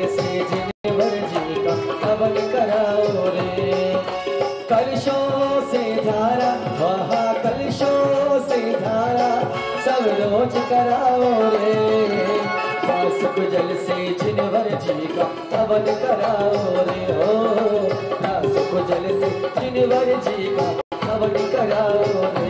जल से जिनवर जी का हवन कराओ रे। कलशों से धारा वहाँ कलशों से धारा सब रोज कराओ रे। कासुक जल से जिनवर जी का हवन कराओ रे हो। कासुक जल से जिनवर जी का हवन कराओ रे।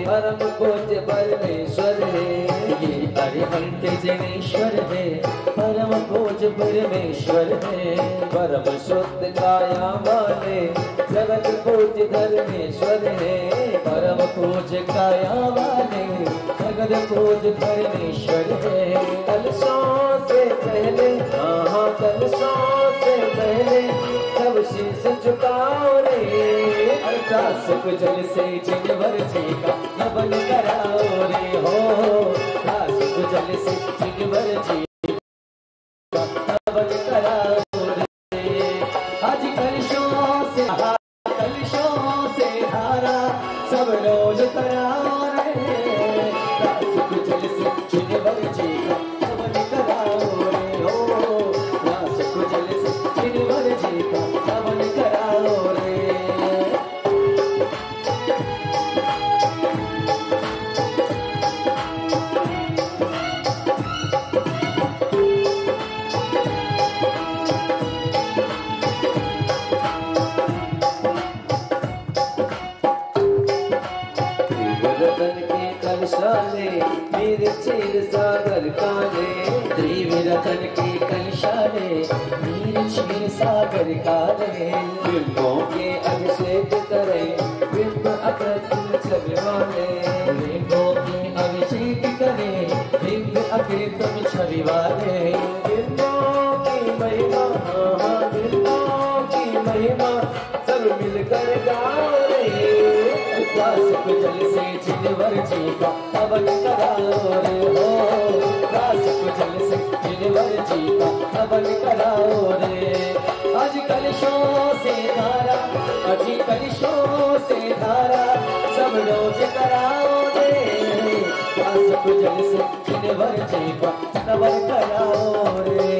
परम पूज्य परमेश्वर है ये अरिहंत जनेश्वर है। परम पूज्य परमेश्वर है परम शुद्ध काया वाले जगत पूज्य धर्मेश्वर है। परम पूज्य काया वाले जगत पूज्य धर्मेश्वर है। कलशों से पहले हाँ कलशों से पहले सब शीश झुकाओ रे। कासुक जल से जिनवर जी का हवन कराओ रे हो। कासुक जल से जिनवर जी का हवन कराओ रे। आज कलशों से धारा सब रोज कराओ रे। कासुक जल से जिनवर जी का हवन कराओ रे हो। कासुक जल से जिनवर जी का हवन कराओ रे। मेरे क्षीर सागर काले त्रिविरतन के कलशाले मेरे क्षीर सागर काले। बिंबों के अभिषेक करे बिंब अकृत्रिम छवि वाले। बिंबों के अभिषेक करे बिंब अकृत्रिम छवि वाले। बिंबों की महिमा बिंबों की महिमा सब मिलकर गाओ रे। कासुक जल से जिनवर जी का हवन कराओ रे हो। कासुक जल से जिनवर जी का हवन कराओ रे। आज कलशों से धारा आज कलशों से धारा सब रोज कराओ रे। कासुक जल से जिनवर जी का हवन कराओ रे।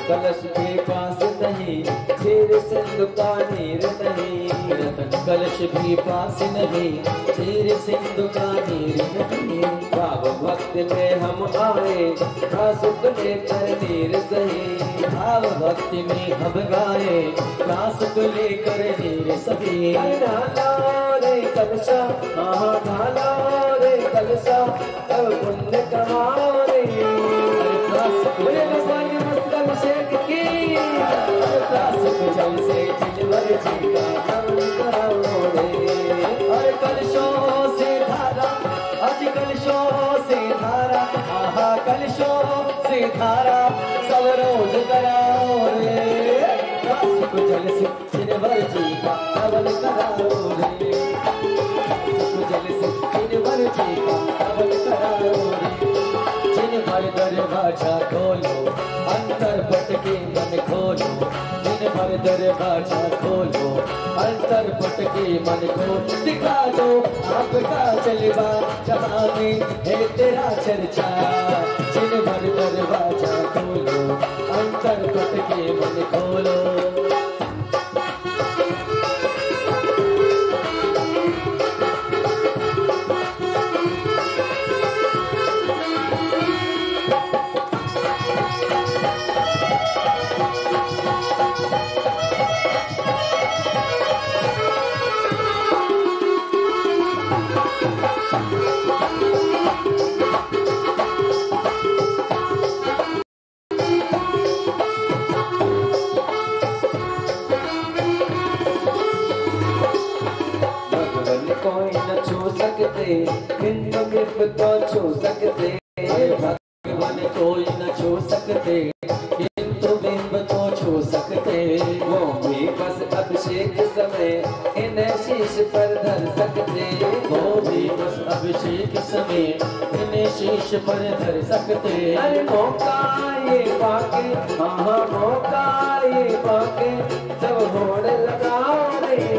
कलश के पास नहीं तेरे सिंधु का नीर नहीं। रतन कलश भी पास नहीं तेरे सिंधु का नीर नहीं। भाव भक्त में हम आए कासुक लेकर नीर सही। भाव भक्ति में हम गाए कासुक लेकर नीर सही। ढाला रे कलशा ढाला रे कलशा तब पुण्य कमाओ रे। कासुक जल से जिनवर जी का हवन कराओ रे। और कलशों से धारा आज कलशों से धारा कलशों से धारा सब रोज कराओ रे। कासुक जल से जिनवर जी का हवन कराओ रे। कासुक जल से जिनवर जी का हवन कराओ रे। जिनवर दरवाजा खोलो अंतर पट के मन खोलो। जिनवर दरवाजा खोलो अंतर पट के मन खोलो। दिखा दो आपका जलवा जहाँ में है तेरा चर्चा। जिनवर दरवाजा खोलो अंतर पट के मन खोलो। सकते, किंतु बिंब तो छू सकते, भगवान कोई न छू सकते, किंतु बिंब तो छू सकते। वो भी बस अभिषेक समय इन्हें शीश पर धर सकते, वो भी बस अभिषेक समय इन्हें शीश पर धर सकते। अरे मौका ये पाके, हाँ हाँ मौका ये पाके, सब होड़ लगाओ रे।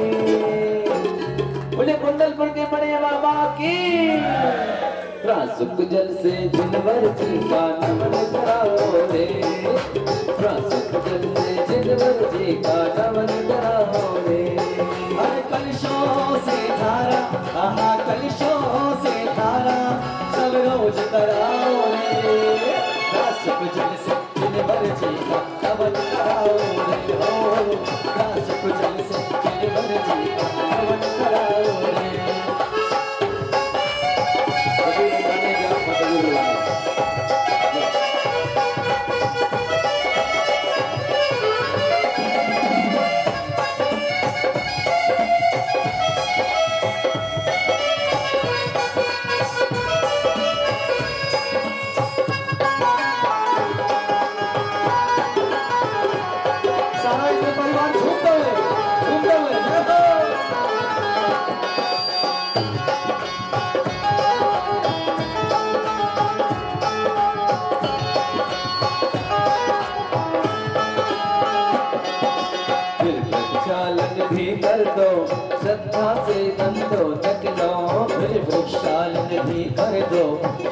बोले कुंडलपुर के बड़े बाबा की। रासुक जल से जिनवर जी का नमन कराओ रे, रासुक जल से जिनवर जी का नमन कराओ रे। हर कलशों से धारा, आहा कलशों से धारा, सब रोज कराओ रे। रासुक जल से जिनवर जी का नमन कराओ रे, हो रासुक जल से जिनवर जी का नमन कराओ रे। भी कर दो श्रद्धा से गंदो तक लो, फिर वृक्षालन भी कर दो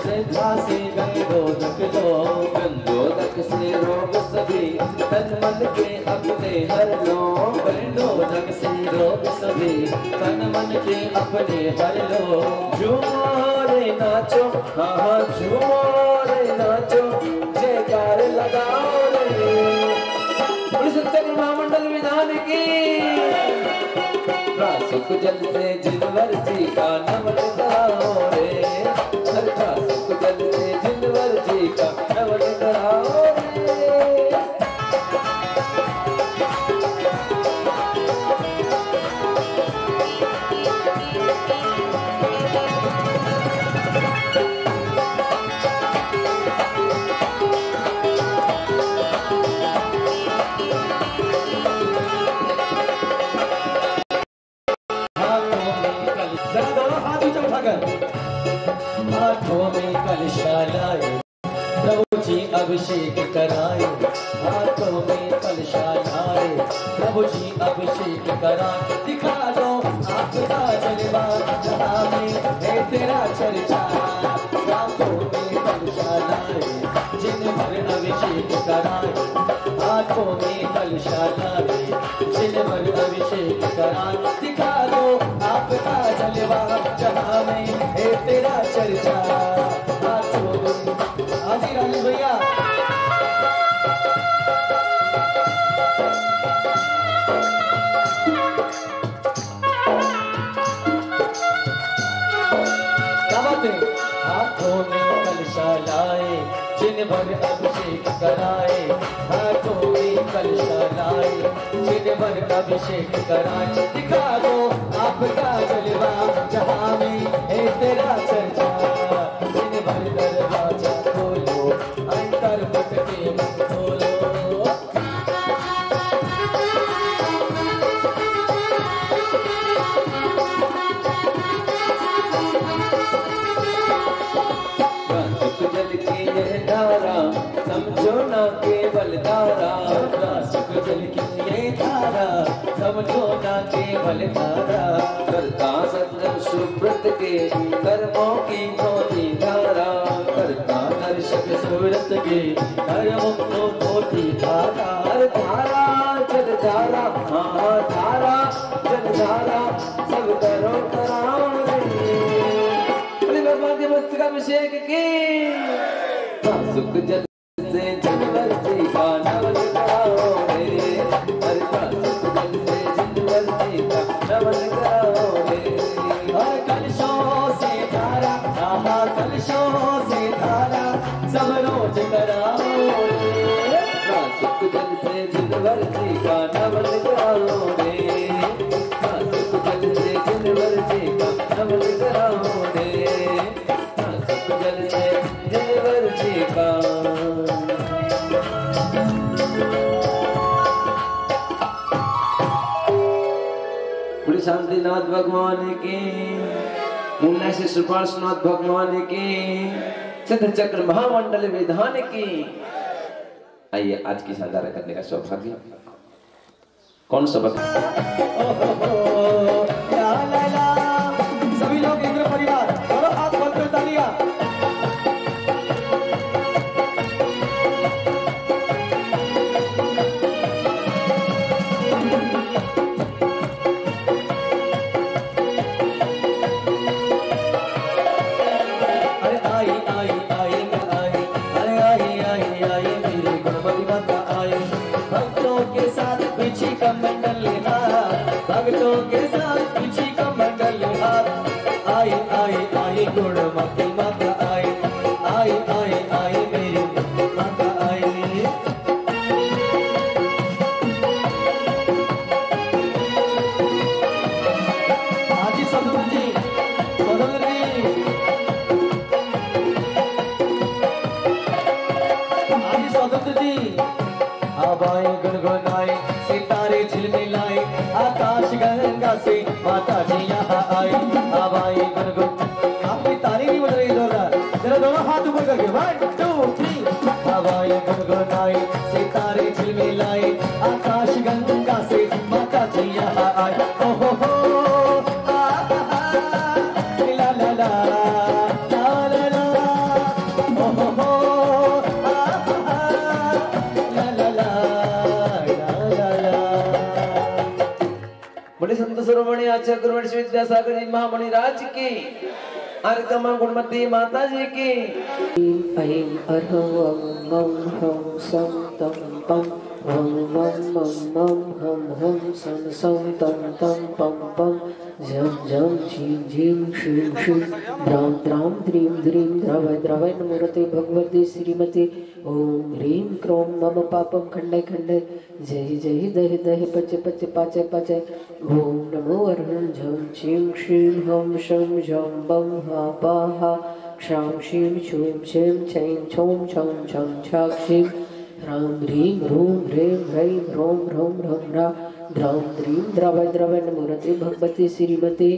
श्रद्धा से गंदो तक लो। गंदोदक से रोग सभी तन मन के अपने हर लो, गंदोदक से रोग सभी तन मन के अपने हर लो। झूमो रे नाचो, हाँ हाँ झूमो रे नाचो, जयकार लगाओ रे। सत्संग महामंडल विधान की। रासुक जल से जिनवर जी का नमन कराओ रे, रासुक जल से जिनवर जी का नमन कराओ रे। हाथों में कलशा लाए, प्रभु जी अभिषेक कराए। हाथों में कलशा लाए, प्रभु जी अभिषेक कराए। दिखा दो आपका जलवा, जहाँ में है तेरा चर्चा। हाथों में कलशा लाए, जिन भर अभिषेक कराए। हाथों में कलशा लाए, जिन भर अभिषेक कराए। दिखा दो आपका जलवा, जहाँ में है तेरा चर्चा। हाथों में हाजी रानी भैया हाथों में कलशा लाए, जिन भर अभिषेक कराए। हाथों में कलशा लाए, जिन भर अभिषेक कराए। दिखा दो आपका जलवा, जहाँ में है तेरा चर्चा। जिन भर दरवाजा खोलो, अंतर पट के मुख खोलो। समझो ना केवल धारा, रासुक जल की ये धारा, समझो ना केवल धारा। करता सत्संग सुब्रत के कर्मों की मोती धारा, करता दर्शक सुब्रत के कर्मों को मोती धारा। धारा जल धारा, हाँ धारा जल धारा, सब करो कराओ रे। भगवान के मस्तक अभिषेक की। रासुक जल से जिनवर जी का नमन कराओ रे, रासुक जल से जिनवर जी का नमन कराओ रे। हर कलशों से धारा, आहा कलशों से धारा, सब रोज कराओ रे। रासुक जल से जिनवर जी का नमन कराओ रे, रासुक जल से जिनवर जी का नमन कराओ रे। बोले शांतिनाथ भगवान की, मुन्ना से सुपार्श्वनाथ भगवान की, सिद्ध चक्र महामंडल विधान की। आइए आज की साधारा करने का सौभाग्य कौन सबक? सभी लोग इंद्र परिवार दोनों हाथ खोलकर तालियां। भक्तों के साथ पीछे का मंडल हाथ आई आई आई गुणमती माता आई आई आई आई मेरी माता आई। हाजी सदगुरु जी हाजी सदगुरु जी अब आए गुनगुनाए सितारे झिलमिलाए आकाश गंगा से माता जी यहाँ आई। अब आई गुनगुन आपकी ताली नहीं बज रही जोरदार, जरा दोनों हाथ ऊपर करके 1 2 3। अब आई गुनगुन आई सितारे झिलमिलाए आकाश गंगा से माता जी यहाँ आई। ओ हो ला ला ला ला ला ला ओ हो ला ला ला। बोले संत शिरोमणि आचार्य गुरुवर श्री विद्यासागर जी महामणि राज की, अर्कमा गुणमती माता जी की। ऐं अर्हं मं हं सं तं पं हं मं मं हं हं सं सं तं तं पं पं झं झं झीं झीं श्रीं श्रीं द्रां द्रां द्रीं द्रीं द्रवय द्रवय नमोरते भगवते श्रीमते ओम ह्रीं क्रों मम पापं खण्डय खण्डय जय जय दह दह पच पच पाचय पाचय ओम नमो अर्हं झं झीं श्रीं हं शं झं बं हा पा हा क्षां क्षीं छूं छीं छैं छौं छं छं छां क्षीं ह्रां ह्रीं ह्रूं ह्रीं ह्रैं ह्रौं ह्रौं ह्रं ह्रा द्रां द्रीं द्रवय द्रवय नमोरते भगवते श्रीमते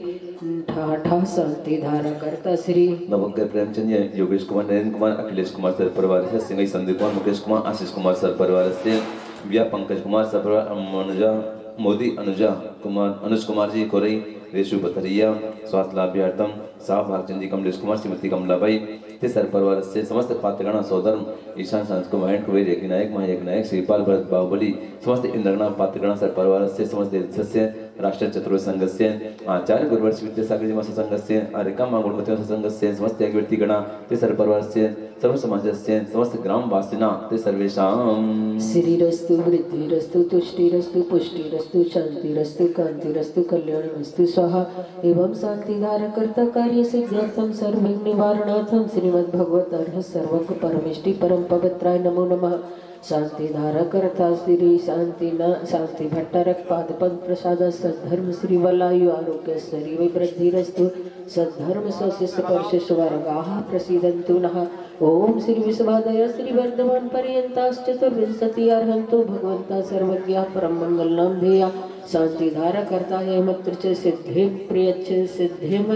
ठा ठा शांति धारा करता श्री नवग्रह प्रेमचंद योगेश कुमार नरेंद्र कुमार अखिलेश कुमार सर परिवार से सिंगई संदीप कुमार मुकेश कुमार आशीष कुमार सर परिवार से व्या पंकज कुमार सर परिवार अनुजा मोदी अनुजा कुमार अनुज कुमार जी कोरई रेशु बथरिया स्वास्थ्य लाभ्यार्थम साहब भागचंद जी कमलेश कुमार श्रीमती कमलाबाई ते सर परिवार से समस्त पात्रगण सोदर ईशान सांस्कृतिक महायन कुबेर एक नायक महायक नायक श्रीपाल भरत बाहुबली समस्त इंद्रगण पात्रगण सर परिवार से समस्त सदस्य राष्ट्र चतुर्थ संघस्य आचार्य गुरुवर्ष विद्यासागर जी मासा संघस्य आर्यका मांगुणमती संघस्य समस्त व्यक्तिगण ते सर परिवार से सर्व समाजस्य समस्त ग्राम वासिना ते सर्वेषां श्रीरस्तु वृद्धिरस्तु तुष्टिरस्तु पुष्टिरस्तु शांतिरस्तु कांतिरस्तु कल्याणमस्तु स्वाहा एवं शांतिधार कर्ता कार्य सिद्ध्यर्थम सर्वविघ्न निवारणार्थम श्रीमद् भगवत सर्वज्ञ परमेष्टि परम पवित्राय नमो नमः। शांति धारा करता श्री शांति भट्टारक पादपद प्रसाद सद्धर्म श्री वलायु आरोग्य शरीर वृद्धिरस्तु सद्धर्म स्वशिष्य परशिष्य वर्गाः प्रसीदन्तु नः। ओम श्री विश्वादय श्री वर्धमान पर्यंताश्चतुर्विंशति अर्हन्तु भगवन्ता सर्वज्ञ परम मंगल नाम ध्येया शांति धारा करता है मत्र च सिद्धि प्रियच्छ सिद्धिम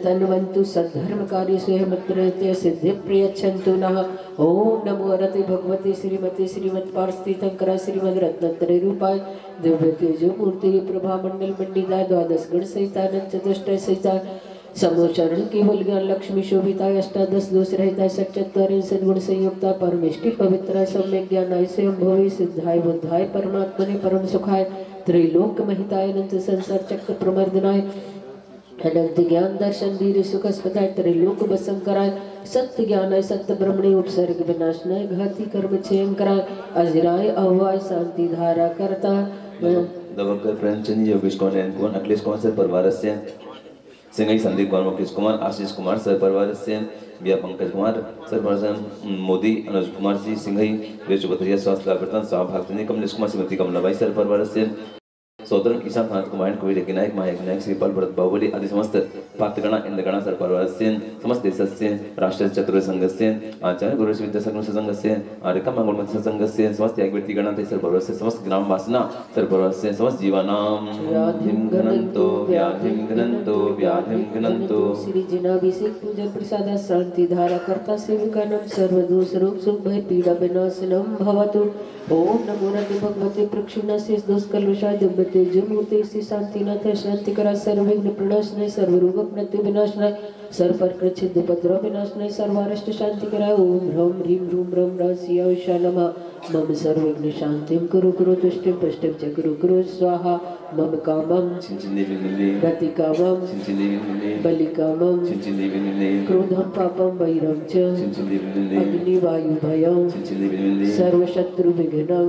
तन्वन्तु सद्धर्म कार्य से मत्र सिद्धि प्रियच्छन्तु नः। ओम नमो रते भगवते श्रीमते श्रीमत् पार्थितंकरा श्रीमद् रत्नत्रय रूपाय दिव्य तेजो मूर्ति प्रभा मंडल मंडिताय द्वादश गण सहितानंद चतुष्टय सहिताय समोचरण केवल ज्ञान लक्ष्मी शोभिताय अष्टादश दोष रहिताय सच्चत्वारिं सद्गुण संयुक्ता परमेष्टि पवित्राय सम्यक ज्ञानाय स्वयं भवे सिद्धाय बुद्धाय परमात्मने परम सुखाय त्रैलोक महिताय अनंत संसार चक्र प्रमर्दनाय अनंत ज्ञान दर्शन धीरे सुखस्पदाय त्रैलोक बसंकराय सत्य ज्ञानाय सत्य ब्रह्मणे उपसर्ग विनाशनाय घाती कर्म क्षयंकराय अजराय अव्वाय शांति धारा करता दवकर प्रेमचंद योगेश कुमार अखिलेश कुमार सर परिवार से सिंगई संदीप कुमार मुकेश कुमार आशीष कुमार सर परिवार से व्या पंकज कुमार सर परिवार मोदी अनुज कुमार जी सिंगई रेशु बथरिया स्वास्थ्य लाभर्तन साहब भागचंद कमलेश कुमार श्रीमती कमलाबाई सर परिवार से सोदरन ईशान सांस्कृतिक महायन कुबेर एक नायक महायक नायक श्रीपाल भरत बाहुबली आदि समस्त पात्रगण इंद्रगण सर्वपरिवारस्य समस्त देशस्य राष्ट्रस्य चतुर्संघस्य आचार्य गुरुश्री विद्यासागर संघस्य आर्यका मंगलमत संघस्य समस्त याज्ञवल्क्यगण सर्वपरिवारस्य समस्त ग्रामवासिना सर्वपरिवारस्य समस्त जीवानां व्याधिं गणन्तो श्री जनाभिषेक पूजन प्रसाद शांति धारा कर्ता सेवकानां सर्वदोष रोग सुख भय पीड़ा विनाशनम भवतु। ओम नमो नमः भगवते प्रक्षिणास्य दोषकलुषाय दिव्यते जमूर्ते श्री शांतिनाथ शांतिकरा सर्वविघ्न प्रणाशनाय सर्वरोग प्रत्यय विनाशनाय सर्वप्रकृच्छिद उपद्रव विनाशनाय सर्वारिष्ट शांतिकराय ओम ह्रौं ह्रीं ह्रूं ब्रह्म राशियाय नमः। मम सर्वविघ्न शांतिं कुरु तुष्टिं पुष्टिं च कुरु स्वाहा। मम कामं गतिकामं बलिकामं क्रोधं पापं वैरं च अग्निवायुभयं सर्वशत्रुविघ्नं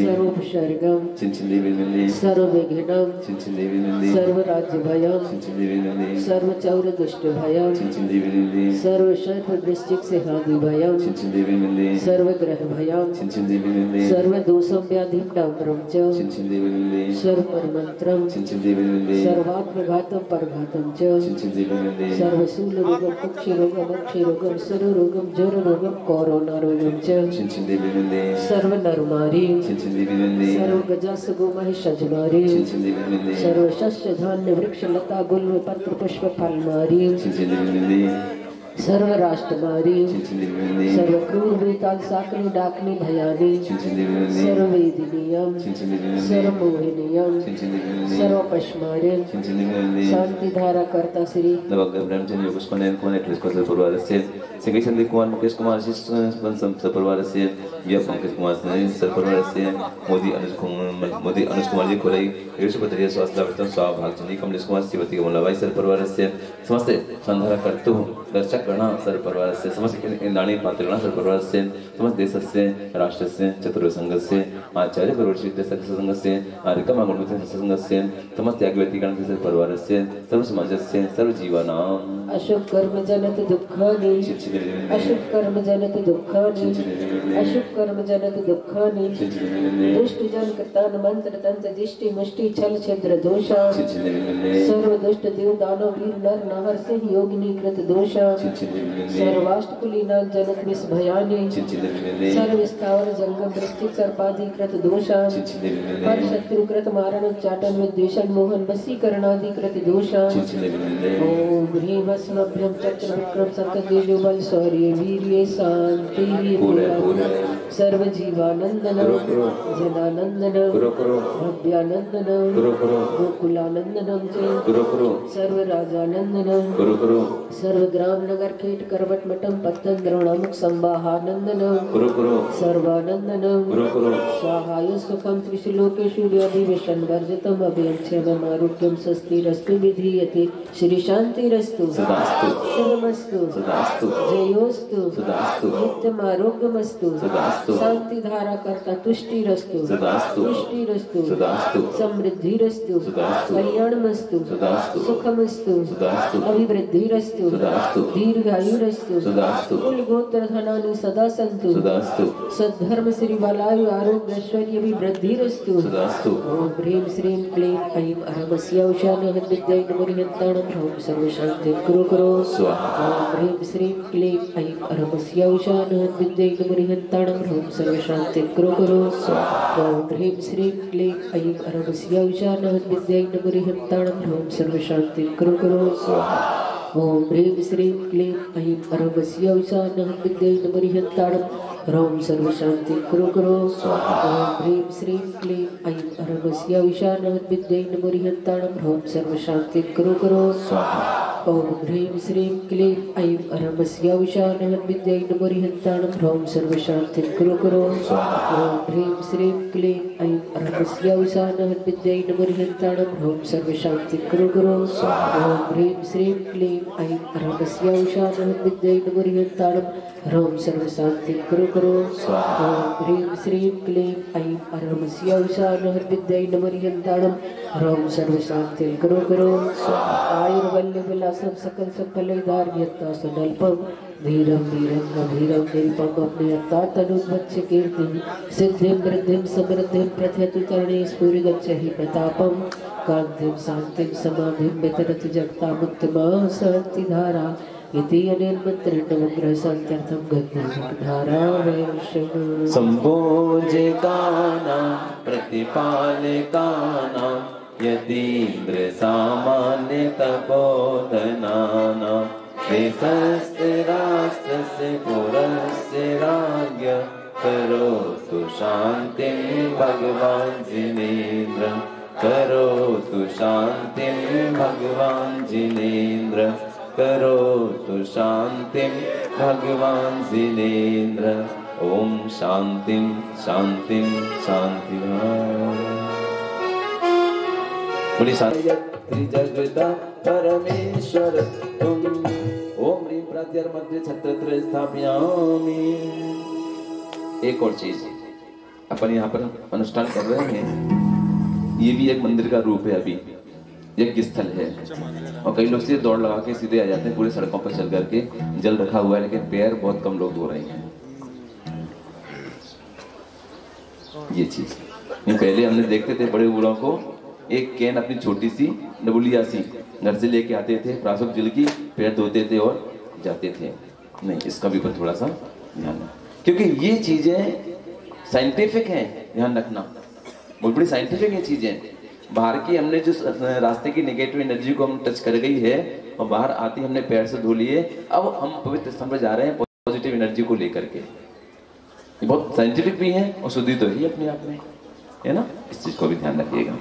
सर्वोपसर्गं सर्वविघ्नं सर्वराज्यभयं सर्वचौरदुष्टभयं सर्वशर्पवृश्चिकसिंहादिभयं सर्वग्रहभयं सर्वदोषं व्याधिं डाम्रं च सर्वमन्त्रं सर्वात्मघातं परघातं च सर्वशूलरोगं कुक्षिरोगं अक्षिरोगं सर्वरोगं ज्वररोगं कोरोनारोगं च सर्वनरमारीं सर्वगजासगोमहिषज्मारीं सर्वशस्यधान्यवृक्षलता गुल्मपत्रपुष्पफलमारीं सर्वराष्ट्रमारी सर्वक्रूरवेताल साकनी डाकनी भयानी सर्ववेदिनीयम सर्वमोहिनीयम सर्वपश्मार्यम शांति धारा कर्ता श्री नवग्रह ब्रह्मचर्य योग स्कंदन कुमार नेटलिस्ट को परिवारस्य सिंगई संदीप कुमार मुकेश कुमार आशीष परिवारस्य व्या पंकज कुमार परिवारस्य मोदी अनुज कुमार जी कोलाई ऋषभद्रिय स्वास्थ्य वर्तन स्वाभागचंदी कमलेश कुमार शिवती कमलाबाई परिवारस्य समस्त संधारा कर्तु दर्शक गण सर्वपरिवारस्य समस्त इंद्राणी पात्रगण सर्वपरिवारस्य समस्त देशस्य राष्ट्रस्य चतुर्संघस्य आचार्य गुरुश्री विद्यासागर संघस्य आर्यका मंगलमत संघस्य समस्त याज्ञवल्क्यगण सर्वपरिवारस्य सर्वसमाजस्य सर्वजीवानां अशुभ कर्म जनत दुःखानि अशुभ कर्म जनत दुःखानि अशुभ कर्म जनत दुःखानि दुष्ट जन कृतान मंत्र तंत्र दिष्टि मुष्टि छल छिद्र दोषा सर्व दुष्ट देव दानव वीर नर नाहर सिंह योगिनी कृत दोषा सर्वाष्टकुलीना जनत विष भयानि सर्व स्थावर जंगम वृश्चिक सर्पादि कृत दोषा पर शत्रु कृत मारण उच्चाटन विद्वेषण मोहन वशीकरणादि कृत दोषा ओम ह्रीं भस्मभ्यं चक्र विक्रम संकटेजो बल शौर्य वीर्य शांति सर्व जीवानंदनम जनानंदनम भव्यानंदनम गोकुलानंदनम च सर्व राजानंदनम सर्व ग्राम नगर कीट करवट मठम पत्तन द्रोणामुख संवाहानंदनम सर्वानंदनम स्वाहाय सुखम त्रिशलोकेषु व्याधिवेशन वर्जितम अभयं क्षमम आरोग्यम स्वस्तिरस्तु विधीयते श्री शांतिरस्तु सर्वमस्तु जयोस्तु नित्यम आरोग्यमस्तु शांति धारा कर्ता तुष्टिरस्तु समृद्धिरस्तु कल्याणमस्तु सुखमस्तु अभिवृद्धिरस्तु दीर्घायुरस्तु कुल गोत्र धनानि सदा सन्तु सद्धर्म श्री बलायु आरोग्य ऐश्वर्य विवृद्धिरस्तु ओम ह्रीं श्रीं क्लीं ऐं अहमस्य औषधं विद्यै नमोरिहन्ताणं ह्रौं सर्वशान्तिं कुरु स्वाहा ओम ह्रीं श्रीं क्लीं ऐं अहमस्य औषधं विद्यै नमोरिहन्ताणं ह्रौं सर्वशान्तिं कुरु स्वाहा ओम ह्रीं श्रीं क्लीं ऐं अहमस्य औषधं विद्यै नमोरिहन्ताणं ह्रौं सर्वशान्तिं कुरु स्वाहा ओम ह्रीं श्रीं क्लीं ऐं अहमस्य औषधं विद्यै नमोरिहन्ताणं ह्रौं सर्वशान्तिं कुरु स्वाहा ओम ह्रीं श्रीं क्लीं ऐं अहमस्य औषधं विद्यै नमोरिहन्ताणं ह्रौं सर्वशान्तिं कुरु स्वाहा ओम ह्रीं श्रीं क्लीं ऐं अहमस्य औषधं विद्यै नमोरिहन्ताणं ह्रौं सर्वशान्तिं कुरु स्वाहा ओम ह्रीं श्रीं क्लीं ऐं अहमस्य औषधं विद्यै नमोरिहन्ताणं ह्रौं सर्वशान्तिं कुरु स्वाहा ओम ह्रीं श्रीं क्लीं ऐं अहमस्य औषधं विद्यै नमोरिहन्ताणं ह्रौं सर्वशान्तिं कुरु स्वाहा ओम ह्रीं श्रीं क्लीं ऐं अहमस्य औषधं विद्यै नमोरिहन्ताणं ह्रौं सर्वशान्तिं कुरु स्वाहा आयुर्वल्लभविलासं सकल सफलैर्धार्यता सुनल्पं धीरं धीरं गभीरं निल्पम् अपनेयत्तातनुवच्च कीर्तिं सिद्धिं वृद्धिं समृद्धिं प्रथयतु चरणे स्फुरिगच्छहि प्रतापं कांतिम शांतिम समाधिम वितरत जगतामुत्तमा शांतिधारा इति अनिर्मन्त्रेण नवग्रह शान्त्यर्थं गन्धर्वधारा वैष्णव संभोजकानां प्रतिपालकानां यतीन्द्र सामान्य तपोधनानां देशस्य राष्ट्रस्य पुरस्य राज्ञ करोतु शान्तिं भगवान् जिनेन्द्र करोतु शान्तिं भगवान् जिनेन्द्र करोतु शान्तिं भगवान् जिनेन्द्र ओम शान्तिं शान्तिं शान्तिः बोली शांति जगता परमेश्वर तुम ओम ह्रीं प्रत्यर्मध्य छत्रत्र स्थापयामि। एक और चीज अपन यहाँ पर अनुष्ठान कर रहे हैं, ये भी एक मंदिर का रूप है, अभी यज्ञ स्थल है और कई लोग सीधे दौड़ लगा के सीधे आ जाते हैं पूरे सड़कों पर चल करके, जल रखा हुआ है लेकिन पैर बहुत कम लोग धो रहे हैं। ये चीज पहले हमने देखते थे बड़े बूढ़ों को एक कैन अपनी छोटी सी डबुलिया सी घर से लेके आते थे, प्रासुक जल की पैर धोते थे और जाते थे। नहीं, इसका भी थोड़ा सा ध्यान, क्योंकि ये चीजें साइंटिफिक हैं, ध्यान रखना, बहुत बड़ी साइंटिफिक ये चीजें। बाहर की हमने जो रास्ते की नेगेटिव एनर्जी को हम टच कर गई है और बाहर आती हमने पैर से धो लिए, अब हम पवित्र स्थान पर जा रहे हैं पॉजिटिव एनर्जी को लेकर के। ये बहुत साइंटिफिक भी है और शुद्धि तो ही अपने आप में है ना, इस चीज को भी ध्यान रखिएगा।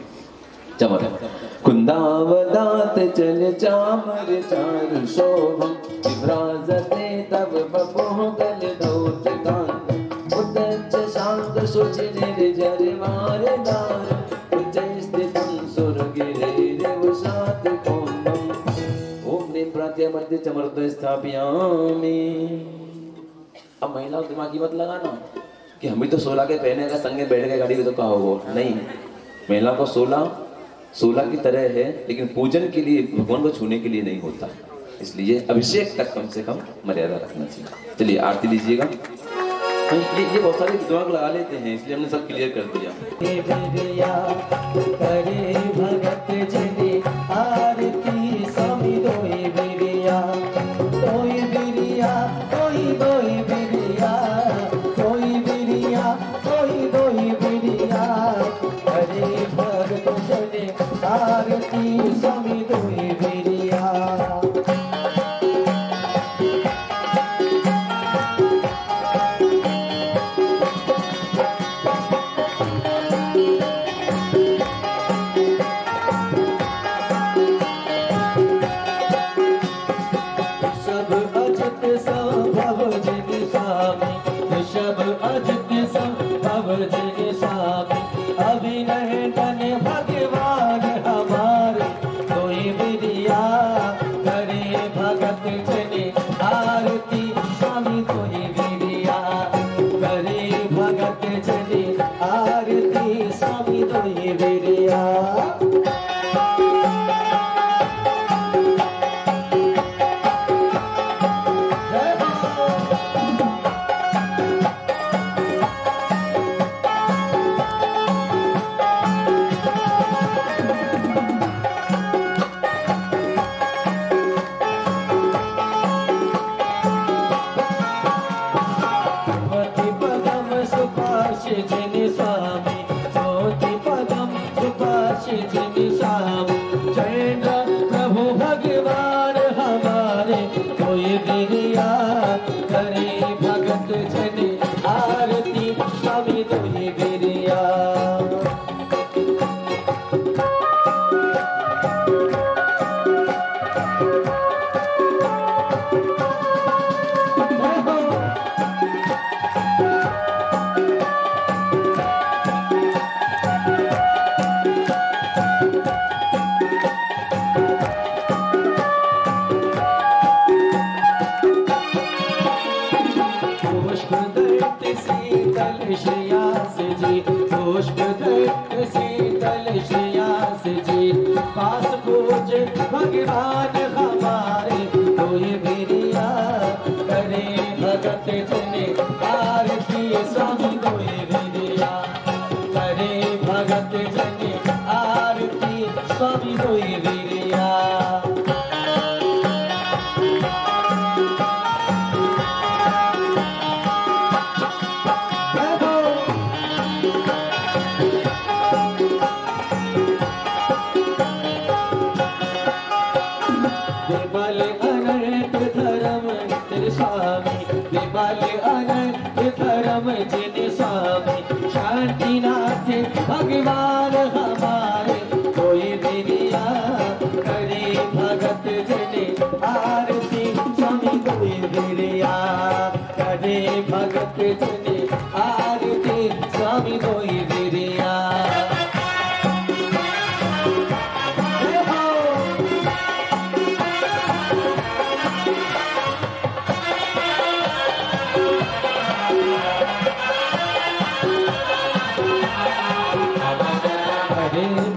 चमक कुंदावदात चल चामर चारु शोभम विभ्राजते तब बपुः गल धौत कांत उदच्च शांत शुचि निर्जरवार दार उच्च स्थितं सुरगिरिर्वसात कोमम ओम ह्रीं प्रत्यमर्त्य चमर्त स्थापयामि। अब महिलाओं दिमाग की मत लगाना कि हम भी तो 16 के पहने का संगे बैठ के गाड़ी में तो कहा होगा, नहीं, महिला को 16 की तरह है लेकिन पूजन के लिए, भगवान को छूने के लिए नहीं होता, इसलिए अभिषेक तक कम से कम मर्यादा रखना चाहिए। चलिए आरती लीजिएगा। ये बहुत सारे दिमाग लगा लेते हैं इसलिए हमने सब क्लियर कर दिया। स्वामी होई वीरिया देवाल अनंत धर्म तेरे स्वामी देवाल अनंत धर्म जिन स्वामी शांतिनाथ भगवान हमारे कोई विरिया करे भगत जने आरती स्वामी कोई विरिया करे भगत जने आरती स्वामी कोई विरिया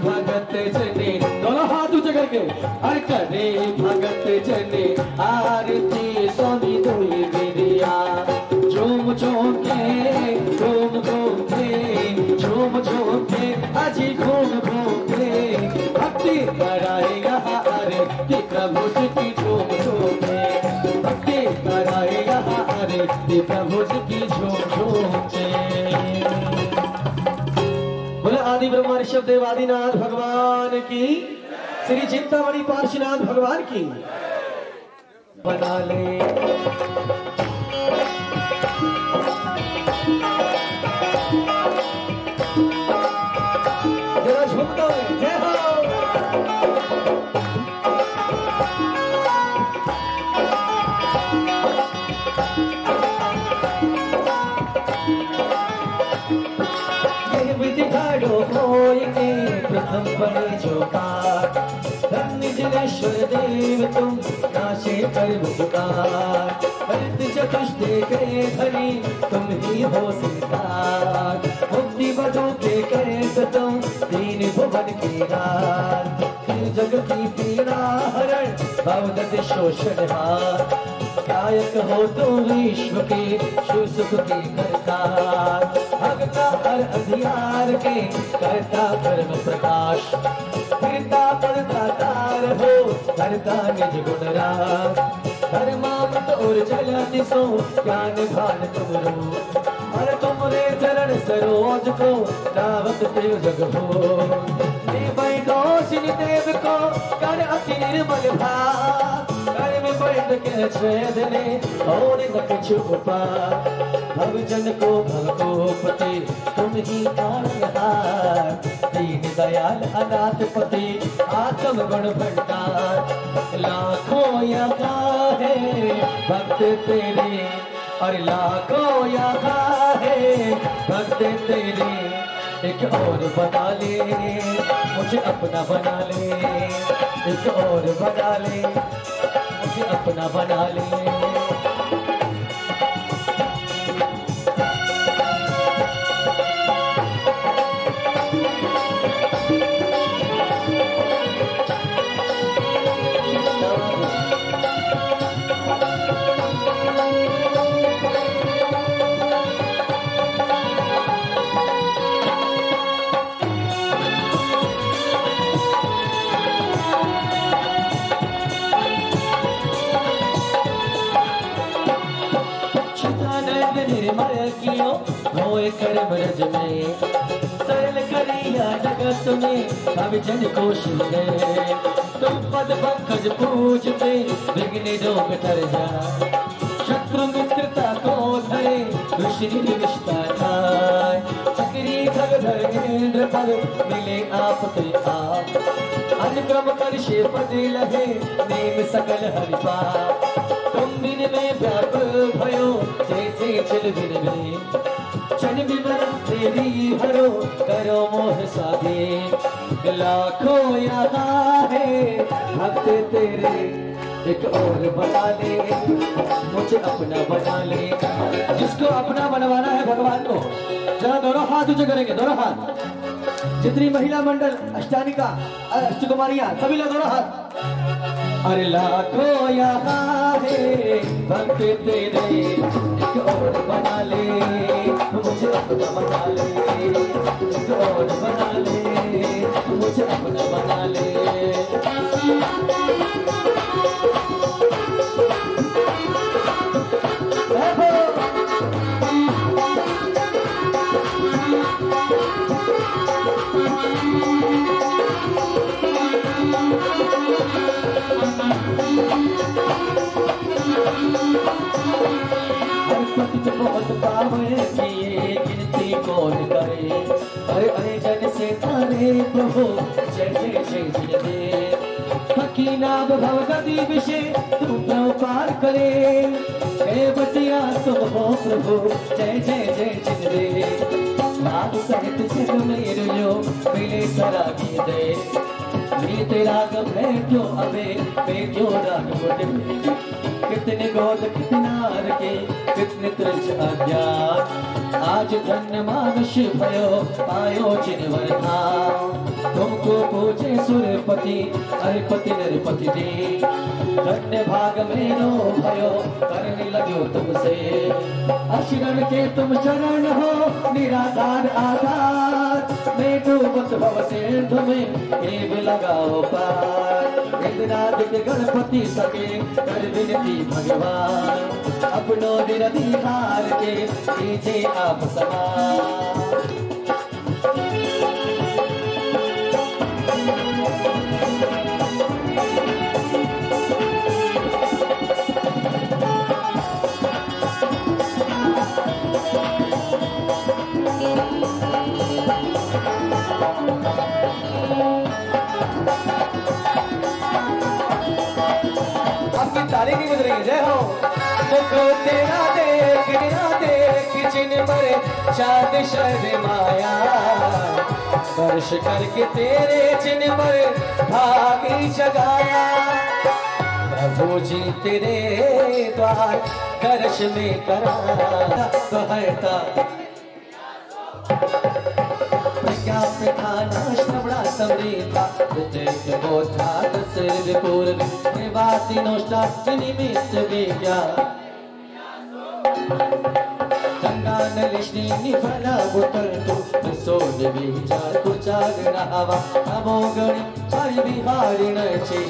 भगत जने दोनों हाथ ऊंचे करके अरे करे भगत जने आरती स्वामी दोई विरिया झूम झूम के घूम घूम के झूम झूम के अजी घूम घूम के भक्ति कराएगा अरे कि प्रभु जी की झूम झूम के भक्ति कराएगा अरे कि प्रभु जी की झूम झूम के आदि ब्रह्मा ऋषभ देव आदिनाथ भगवान की श्री चिंतामणि पार्श्वनाथ भगवान की बना ले जरा झुमता है जय हो प्रथम पड़े जो पाठ धन्य जनेश्वर देव तुम नाशे कर पुकार हरित चतुष्टे के धनी तुम ही हो सिंगार मुक्ति बधु के करे तुम दीन भुवन की रात जग की पीड़ा हरण भवदत शोषण हार गायक हो तुम विश्व के शिव सुख के करतार भगता हर अधिकार के करता धर्म प्रकाश फिरता पड़ता तार हो करता निज गुण राग धर्मामृत और जल सो ज्ञान भान तुमरो और तुमरे चरण सरोज को दावत देव जग हो दोषिनी देव को कर अति निर्मल भाव कर में बैठ के छेदने और न कुछ उपाय भव जन को भव को पति तुम ही तारणहार दीन दयाल अनाथ पति आत्म गुण भंडार लाखों यहाँ है भक्त तेरे और लाखों यहाँ है भक्त तेरे एक और बना ले मुझे अपना बना ले एक और बना ले मुझे अपना बना ले होए कर्म रज में सरल करिया जगत में अब जन को शिले तुम पद पंकज पूजते विघ्न रोग तर जा शत्रु मित्रता को धरे दुश्मनी रिश्ता खाए चक्री खग धर्मेंद्र पद मिले आप ते आप अनुक्रम कर शे पद लहे नेम सकल हरिपा तुम बिन में व्याप भयो जैसे चल बिन में चन बिमर तेरी हरो करो मोह साधे लाखों यहाँ है भक्त तेरे एक और बना ले मुझे अपना बना ले जिसको अपना बनवाना है भगवान को जरा दोनों हाथ ऊंचे करेंगे दोनों हाथ जितनी महिला मंडल अष्टानिका अष्टकुमारियां सभी लोग दोनों हाथ अरे लाखों यहाँ है भक्त तेरे एक और बना ले मुझे अपना बना ले एक और बना ले मुझे अपना बना ले हर अजन से तारे प्रभु जय जय जय जय देव फकीनाब भवगति विषे तू पार करे हे बटिया तुम हो प्रभु जय जय जय जय देव नाग सहित जग में जो मिले सरागी दे नीत राग बैठो अबे बैठो राग मुझे कितने गोद कितनार के कितने त्रिज अज्ञान आज धन्य मानुष भयो पायो जिनवर धाम तुमको पूछे सुरपति हरिपति नरपति दे धन्य भाग मेरो भयो करने लगे तुमसे अशरण के तुम शरण हो निराधार आधार मैं डूबत भव सिंधु में हेब लगाओ पार इंद्रादित्य गणपति सके कर विनती भगवान अपनो निरधिकार के कीजिए आप समान तारीख नहीं बज रही जय हो मुख तेरा देख जिन मरे चाँद शर्माया वर्ष करके तेरे जिन मरे भागी जगाया प्रभु जी तेरे द्वार दर्श में करा तो हरता प्रज्ञा प्रधाना श्रवणा समृता उद्देश्य बोधा दशरथ पूर्व निवासी नोष्टा निमित्त विज्ञा संगान लिश्नी निफला बुतल सोज विचार कुचाग रावा अमोगणी हरि विहारिण चे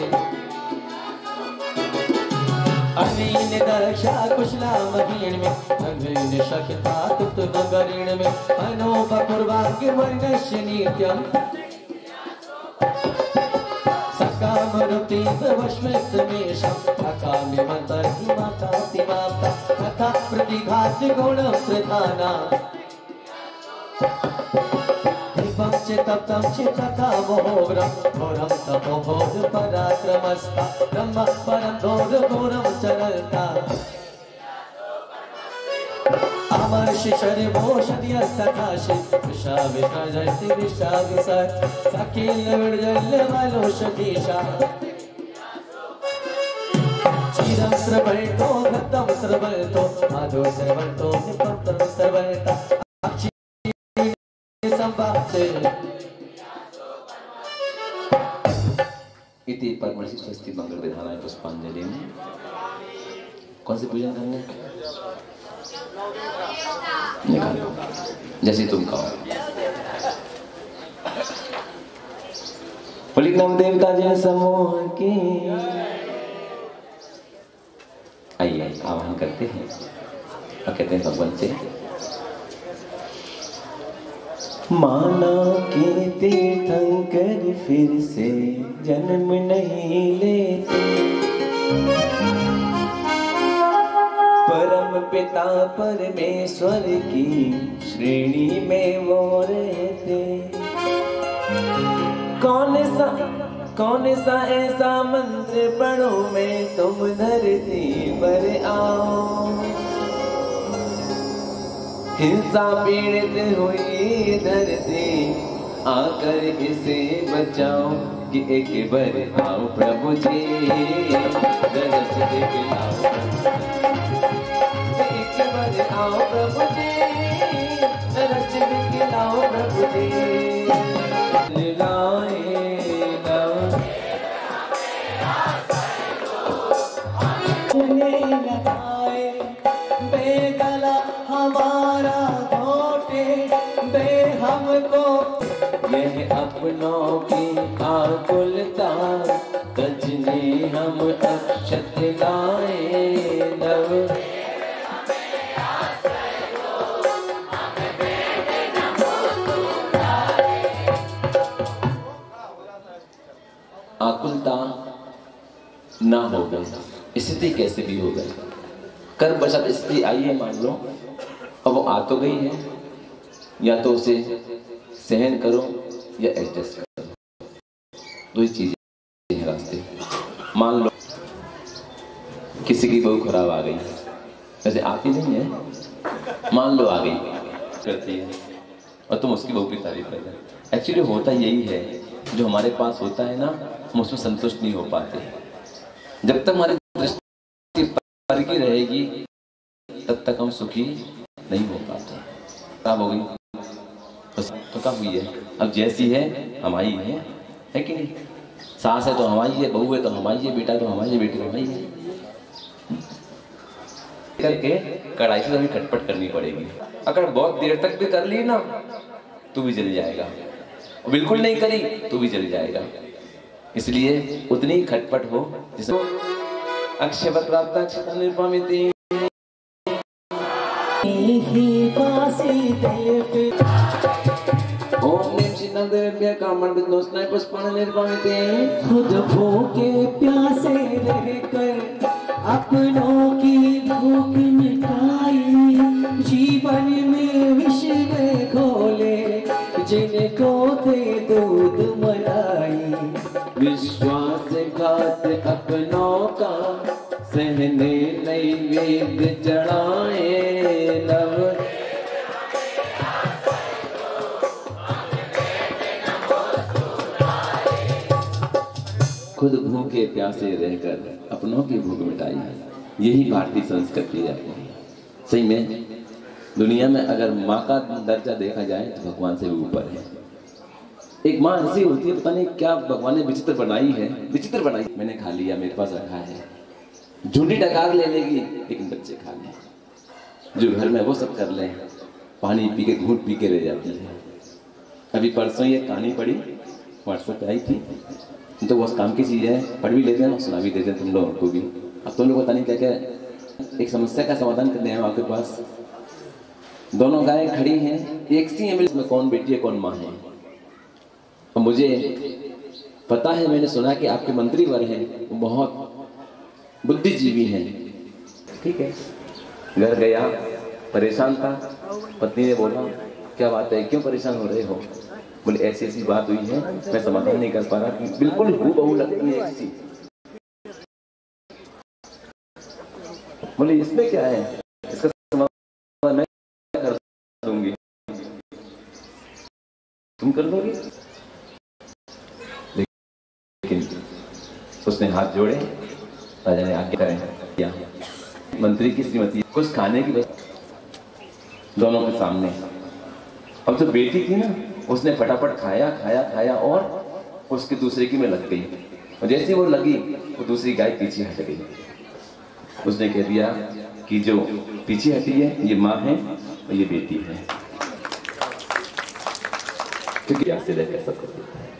अमीन दक्षा कुशला महीन में अग्नि शक्ता तुत नगरीण में अनोप पूर्वाग्य वर्णस्य नित्यम सकाम रुति वश्मित मेषम अकाम्य मंतर हिमाता तिमाता तथा प्रतिघात गुण प्रधाना दीपम चित्तम चित्तका मोहग्रम घोरम तपोभोज पराक्रमस्ता ब्रह्म परम घोर घोरम चरता अमर शिशर भोषदिय सकाशे विषा विसर्जति विषा विसर्ज सकील विर्जल वालो शतीशा चीरम श्रवणतो भक्तम श्रवणतो माधो श्रवणतो निपंतम श्रवणता इति परमर्षि स्वस्ति मंगल विधानाय पुष्पांजलि में कौन से पूजन करने निकालो जैसे तुम कहो बोलिक नाम देवता जय समूह की आइए आह्वान करते हैं और कहते हैं भगवान से माना के तीर्थंकर फिर से जन्म नहीं लेते परम पिता परमेश्वर की श्रेणी में वो रहते कौन सा ऐसा मंत्र पढ़ो मैं तुम धरती पर आओ हिंसा पीड़ित हुई धरती आकर इसे बचाओ कि एक बार आओ प्रभु जी दरस दिखलाओ एक बार आओ प्रभु जी दरस दिखलाओ प्रभु जी लगाए बेगला हमारा घोटे दे हमको यह अपनों की आकुलता गजनी हम अक्षत लाए नव आकुलता ना होगा स्थिति कैसे भी हो गई कर बचत स्थिति आई है मान लो अब वो आ तो गई है या तो उसे सहन करो या एडजस्ट करो, दो ही चीजें हैं रास्ते। मान लो किसी की बहू खराब आ गई, ऐसे आती नहीं है, मान लो आ गई करती है और तुम उसकी बहू की तारीफ कर रहे हो। एक्चुअली होता यही है, जो हमारे पास होता है ना हम उसमें संतुष्ट नहीं हो पाते। जब तक हमारी दृष्टि पर की रहेगी तब तक हम सुखी नहीं हो पाते। खराब हो गई तो कब हुई है, अब जैसी है हमारी है कि नहीं? सास है तो हमारी है, बहू है तो हमारी है, बेटा तो हमारी है, बेटी तो हमारी है। करके कढ़ाई से हमें खटपट करनी पड़ेगी। अगर बहुत देर तक भी कर ली ना तो भी जल जाएगा, और बिल्कुल नहीं करी तो भी जल जाएगा। इसलिए उतनी ही खटपट हो जिसे अक्षय प्राप्त निर्पामिति। ओम नीम शीतल देव्य कामन विद्नोस्नाय पुष्पाण निर्पामिते। खुद भूखे प्यासे रहकर अपनों की भूख मिटाई, जीवन में विश्व खोले जिनको दे दूध मलाई। विश्वासघात अपनों का सहने नैवेद्य चढ़ाए नव। खुद भूखे प्यासे रहकर अपनों की भूख मिटाई, यही भारतीय संस्कृति है। सही में दुनिया में अगर माँ का दर्जा देखा जाए तो भगवान से भी ऊपर है। एक माँ ऐसी होती है, पता नहीं क्या भगवान ने विचित्र बनाई है, विचित्र बनाई। मैंने खा लिया, मेरे पास रखा है, झूठी डकार ले लेगी लेकिन बच्चे खा लें, जो घर में वो सब कर लें, पानी पी के घूंट पी के रह जाती है। अभी परसों ये कहानी पढ़ी, व्हाट्सएप पे आई थी, तो वो काम की चीज़ है, पढ़ भी लेते हैं और सुना भी देते हैं तुम लोगों को भी। अब तुम लोग पता नहीं क्या क्या एक समस्या का समाधान करते हैं आपके पास। दोनों गायें खड़ी हैं, एक सी एमएल में कौन बेटी है कौन माँ है। और मुझे पता है, मैंने सुना कि आपके मंत्री वर हैं, वो बहुत बुद्धिजीवी हैं। ठीक है, घर गया, परेशान था, पत्नी ने बोला क्या बात है, क्यों परेशान हो रहे हो? बोले ऐसी ऐसी बात हुई है, मैं समाधान नहीं कर पा रहा, बिल्कुल हूबहू लगती है ऐसी। बोले इसमें क्या है, इसका समाधान मैं कर दूंगी, तुम कर दोगे? लेकिन उसने हाथ जोड़े, राजा ने आज्ञा करें, मंत्री की श्रीमती कुछ खाने की वजह दोनों के सामने। अब जो बेटी थी ना, उसने फटाफट खाया खाया खाया और उसके दूसरे की में लग गई, और जैसे वो लगी वो दूसरी गाय पीछे हट गई। उसने कह दिया कि जो पीछे हटी है ये माँ है और ये बेटी है। क्योंकि ऐसे रहकर सब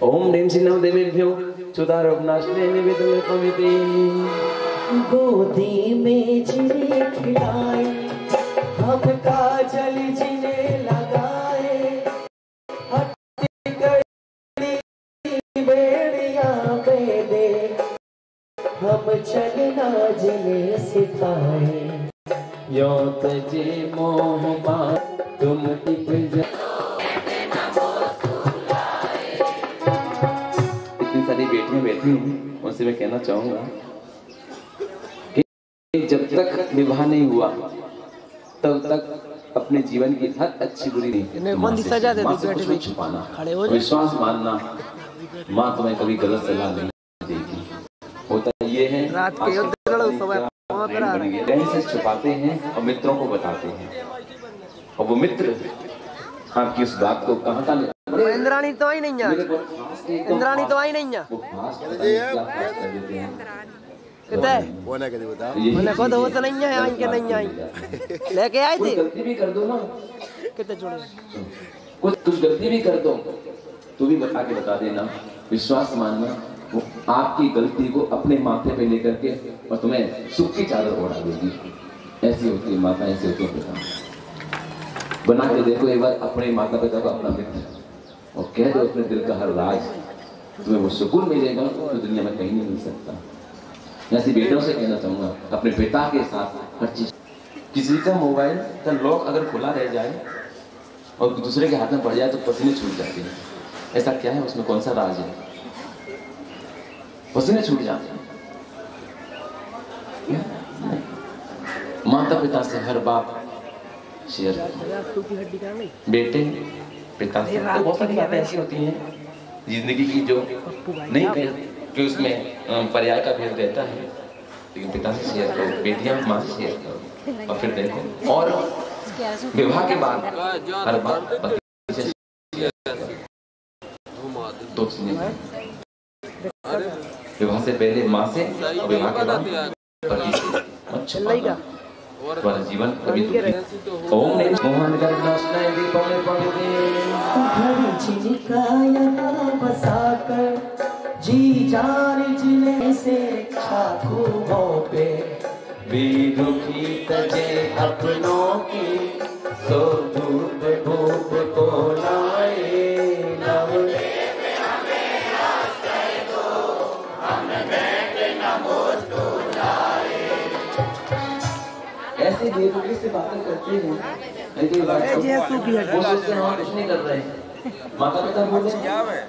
ओम नीम शीतल देवेभ्यो क्षुधारोपनाशने निवेदन कमिति। गोदी में जिन्हें खिलाए, हम काजल जिन्हें लगाए, हम चलना जिन्हें सिखाए, यो तजे मोह मां तुम टिक जा। इतनी सारी बेटियां बैठी हैं, उनसे मैं कहना चाहूंगा कि जब तक विवाह नहीं हुआ तब तक अपने जीवन की हर अच्छी बुरी नहीं छुपाना, विश्वास मानना, माँ तुम्हें कभी गलत सलाह नहीं देगी। होता ये है रात के से छुपाते हैं और मित्रों को बताते हैं, और वो मित्र आपकी उस बात को कहाँ का इंद्राणी तो आई नहीं है, इंद्राणी तो आई नहीं है, कितने खुद हो तो नहीं है, आई के नहीं आई, लेके आए थे। गलती भी कर दो ना, कितने जोड़े कुछ गलती भी कर दो तो भी बता के बता देना, विश्वास मानना, वो आपकी गलती को अपने माथे पे लेकर के और तुम्हें सुख की चादर ओढ़ा देगी। ऐसी होती है माता, ऐसी होती है पिता। बना के देखो एक बार अपने माता पिता को अपना मित्र, और कह दो अपने दिल का हर राज, तुम्हें वो सुकून मिलेगा तो दुनिया में कहीं नहीं मिल सकता। ऐसी बेटों से कहना चाहूंगा, अपने पिता के साथ हर चीज। किसी का मोबाइल का लॉक अगर खुला रह जाए और दूसरे के हाथ में पड़ जाए तो पसीने छूट जाते हैं। ऐसा क्या है उसमें, कौन सा राज है? पसीने छूट जाते हैं। माता पिता से हर बात शेयर, बेटे पिता से तो बहुत सारी बातें ऐसी होती हैं जिंदगी की जो नहीं कि उसमें पर्याय का भेद रहता है, लेकिन पिता से शेयर करो, बेटियां माँ से शेयर करो, और फिर देखो। और विवाह के बाद हर बात पति से शेयर करो। दो चीजें, विवाह से पहले माँ से और विवाह के बाद पति से मत छुपाना, तुम्हारा जीवन कभी ओम ने मोहन गणनास्नाय दीपम पंडित झिझकाया बसाकर जी जान जिने से खाखुओं पे वीरों की तजे अपनों की सो धूप धूप को लाए नव ऐसे बेवकूफी से बातें करते हैं, लेकिन वो सोचते हैं हम कुछ नहीं कर रहे हैं। माता पिता बोले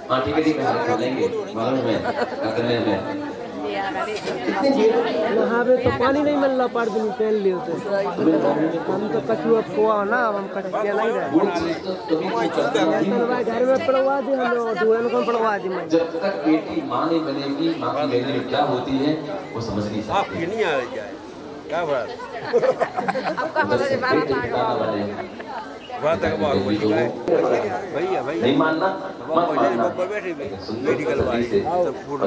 हाँ ठीक है कर लेंगे, मालूम है क्या करने में। यहाँ पे तो पानी नहीं मिल रहा, पर भी पहन लिए होते हम तो कछुआ खोआ ना, हम कटिया नहीं रहे घर में पड़वा दी, हम दूर को पड़वा दी। जब तक बेटी माँ नहीं बनेगी, माँ की वैल्यू क्या होती है वो समझ नहीं सकती। क्या बात नहीं मानना, मत मानना,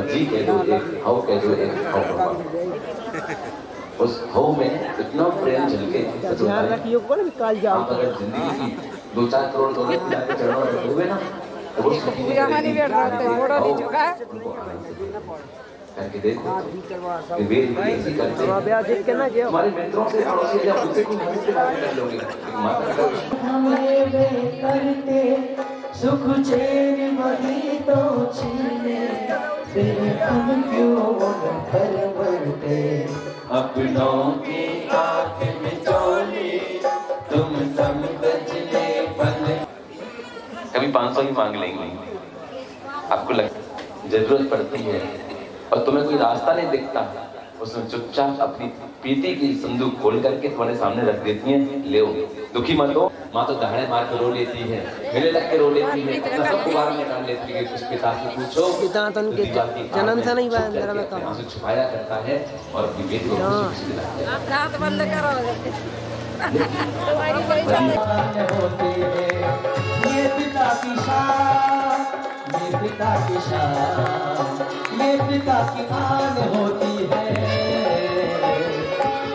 जी कह दो, हाउ कह दो, उस हाउ में इतना प्रेम झलके। ध्यान रखियो को ना काल जाओ, अगर जिंदगी की 2-4 करोड़ डॉलर के चरणों में डूबे ना तो वो करके देखो। हमारे मित्रों से पड़ोसी या खुद से कोई मदद कर लोगे, करते सुख चैन वही तो छीने तेरे हम क्यों परवरते अपनों की आँख में चोली तुम समझने बने। कभी 500 ही मांग लेंगे, आपको जरूरत पड़ती है और तुम्हें कोई रास्ता नहीं दिखता, उसमें चुपचाप अपनी पीती की संदूक खोल करके तुम्हारे सामने रख देती हैं, ले दुखी मत हो। माँ तो दहाड़े मार के रो लेती है, मेले लग के रो लेती है, अपना सब कुबार में डाल लेती है। उस पिता से पूछो, पिता तो उनके जन्म से नहीं हुआ अंदर में, आंसू छुपाया करता है और अपनी बेटी को खुशी दिलाता है। आप बंद करो ये पिता की शान, ये पिता की शान, ये पिता की आन होती है।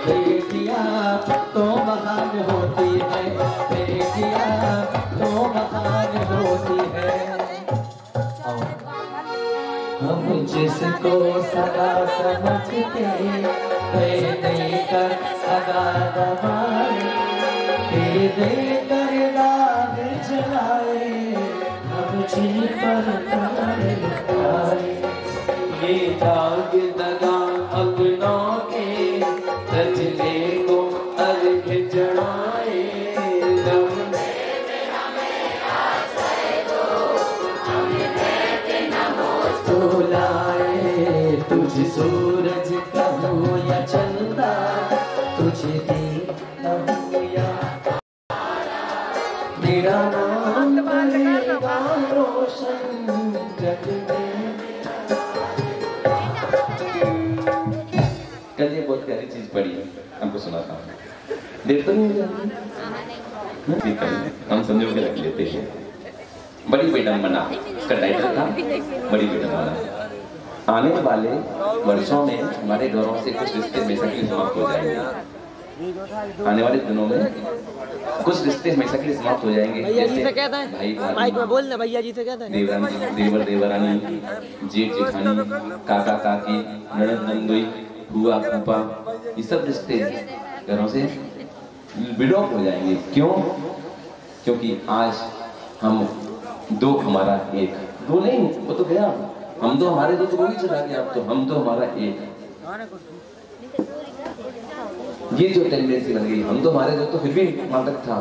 बेटियां तो महान होती है, बेटियां तो महान होती है। हम जिसको सदा समझते देकर सदा दबाए, देकर दाग जलाए, हम जिन पर तारे लुटाए। ये दाग दगा अपनों के सजने को अर्घ चढ़ाए। तो लाए तुझ सूरज कहूँ या चंदा, तुझे दी कहूँ या मेरा नाम बनेगा रोशन जग में। कल ये बहुत प्यारी चीज पढ़ी है, हमको सुनाता हूँ। देर तो नहीं हो जाती, ठीक है, हम संजो के रख लेते हैं। बड़ी बेटन बना, इसका टाइटल था बड़ी बेटन बना। आने वाले वर्षों में हमारे घरों से कुछ रिश्ते हमेशा के लिए समाप्त हो जाएंगे। आने वाले दिनों में कुछ रिश्ते हमेशा के लिए समाप्त हो जाएंगे। भैया जी से कहता है, भाई माइक में बोलना, भैया जी से कहता है, देवरानी देवर देवरानी, जेठ जेठानी, काका काकी, ननद नंदोई, बुआ फूफा, ये सब रिश्ते घरों से विलोप हो जाएंगे। क्यों? क्योंकि आज हम दो हमारा एक, दो नहीं वो तो गया, हम दो हमारे दो तो वही चला गया, अब तो हम दो हमारा एक। ये जो टेंडेंसी बन गई, हम दो हमारे दो तो फिर भी मादक था,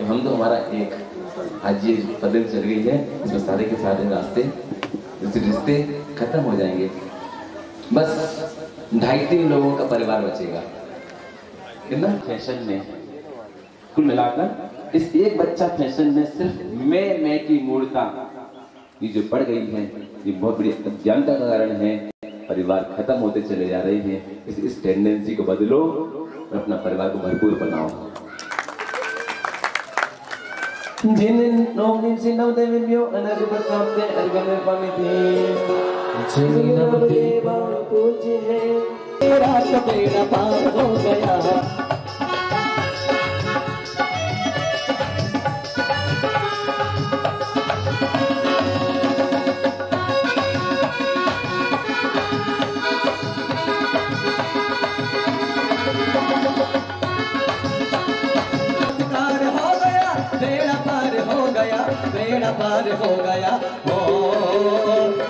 हम दो हमारा एक, आज ये पदवी चल गई है, इसमें सारे के सारे रास्ते रिश्ते खत्म हो जाएंगे। बस 2.5-3 लोगों का परिवार बचेगा। कितना फैशन में कुल मिलाकर इस एक बच्चा फैशन में सिर्फ मैं की मूर्ता ये जो बढ़ गई है, ये बहुत बड़ी अज्ञानता का कारण है। परिवार खत्म होते चले जा रहे हैं। इस टेंडेंसी को बदलो और अपना परिवार को भरपूर बनाओ। जिन नौकरी से नव देवियों अनग प्रताप के अर्गन पामिते जिन नव देवा पूज्य है तेरा सपेरा पार हो गया। बेड़ा पार हो गया हो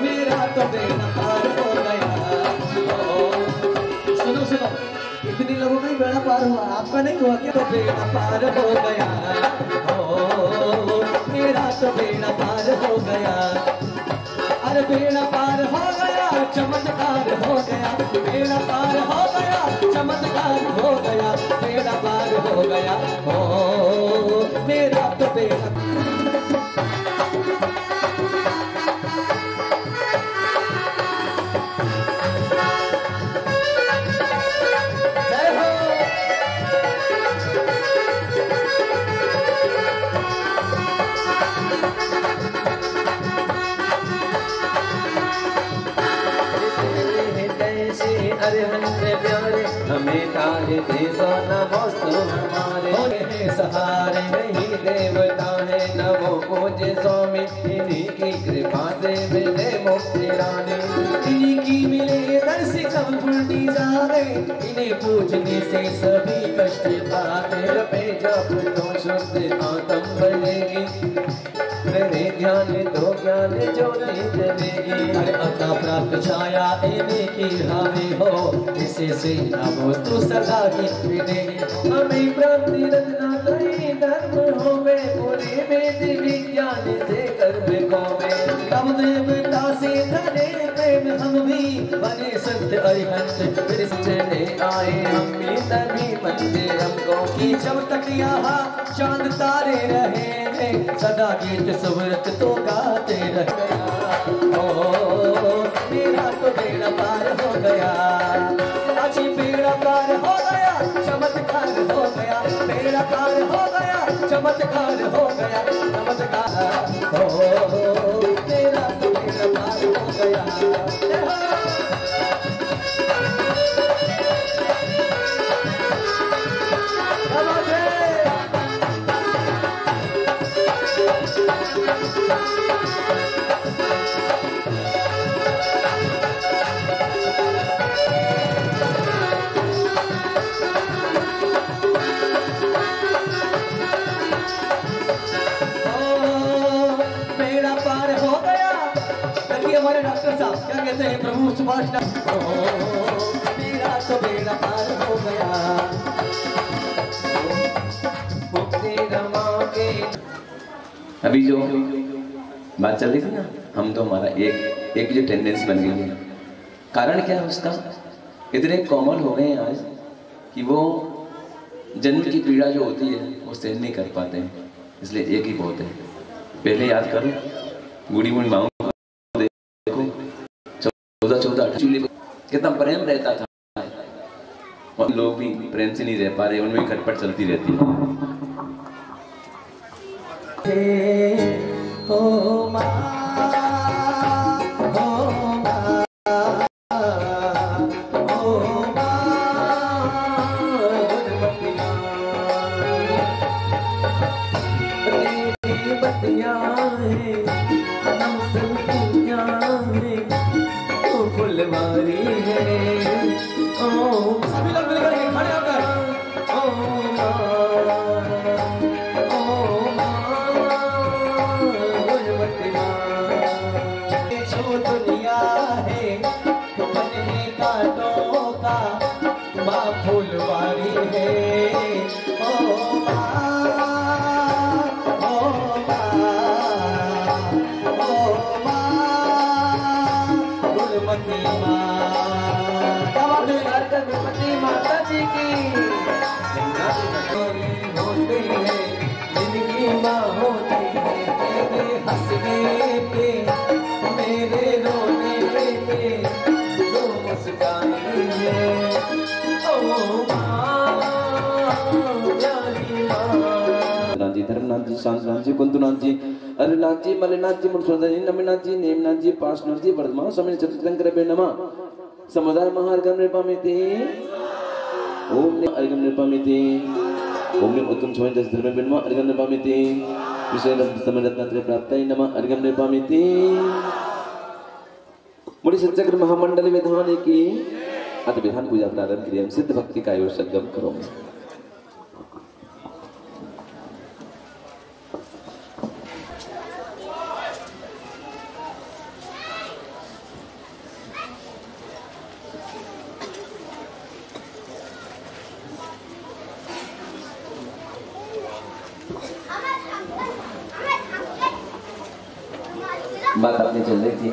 मेरा तो बेड़ा पार हो गया हो। सुनो सुनो, इतने लोगों का बेड़ा पार हुआ, आपका नहीं हुआ क्या? तो बेड़ा पार हो गया हो मेरा तो बेड़ा पार हो गया। अरे बेड़ा पार हो गया, चमत्कार हो गया। बेड़ा पार हो गया, चमत्कार हो गया। बेड़ा पार हो गया हो मेरा तो बेड़ा। अरे हमसे प्यारे हमें तारे देशो न मौसम हमारे हैं सहारे नहीं देवता है न वो पूज्य स्वामी। इन्हीं की कृपा से मिले मुक्ति रानी, इन्हीं की मिले दर्श कब भूली जाए। इन्हें पूछने से सभी कष्ट आते पे जब तो शुद्ध आत्म बनेगी। मेरे ध्यान तो ज्ञान ज्योति जलेगी। अरे अता प्राप्त छाया इन्हीं की हावी हो, इसे से नामो तू सदा की मिलेगी। हमें प्राप्ति रत्ना तरी धर्म हो गए पूरे वेद विज्ञान से कर्म को में। तब देवता से धरे प्रेम हम भी बने संत अरिहंत फिर चले आए हम भी तभी मंदिर हमको की। जब तक यहाँ चांद तारे रहे सदा गीत सुवृत तो गाते रहे। ओ मेरा तो बेड़ा पार हो गया, आज बेड़ा पार हो गया, चमत्कार हो गया। बेड़ा पार हो गया, चमत्कार हो गया। चमत्कार हो मेरा तो बेड़ा पार हो गया। हमारे डॉक्टर साहब क्या कहते हैं? प्रभु सुभाष मेरा तो बेड़ा पार हो गया। अभी जो बात चल रही थी ना, हम तो हमारा एक जो टेंडेंसी बन गई है। कारण क्या है उसका? इतने कॉमन हो गए हैं आज कि वो जन्म की पीड़ा जो होती है वो सहन नहीं कर पाते हैं, इसलिए एक ही बहुत है। पहले याद करो बूढ़ी बूढ़ी माओ 14-14 चूल्हे कितना प्रेम रहता था, और लोग भी प्रेम से नहीं रह पा रहे, उनमें भी खटपट चलती रहती है। ओ माँ, ओ माँ, ओ माँ, तेरी बत्तियाँ हैं, हम सब दुनिया में फुलवारी है। ओ सभी लोग मिलकर खड़े होकर ओ माँ, ओ माँ, गुलवती माँ। गर्भवती माँ। क्या बात है, घर गर्भवती माता जी की होती है, जिनकी माँ होती है, तेरे हंसने पे मेरे रोने पे दो मुस्कानी है। ओ माँ प्यारी माँ। नाथ जी, धर्मनाथ जी, शांतनाथ जी, कुंतुनाथ जी, अरिनाथ जी, मलिनाथ जी, मुरसोदर जी, नमिनाथ जी, नेमनाथ जी, पार्श्वनाथ जी, वर्धमान स्वामी चतुर्थंकर नमः। समुदाय महार्गम निर्पामिते ओम ने अर्गम निर्पामिते ओम ने उत्तम समय दस धर्म बिन्वा अर्गम निर्पामिते विषय रत्न समय रत्नत्रय प्राप्ताय नमः अर्गम निर्पामिते। मुनि सच्चक्र महामंडल विधान की अत विधान पूजा प्रारंभ क्रिया सिद्ध भक्ति का योग संगम करो। बात आपने चल रही थी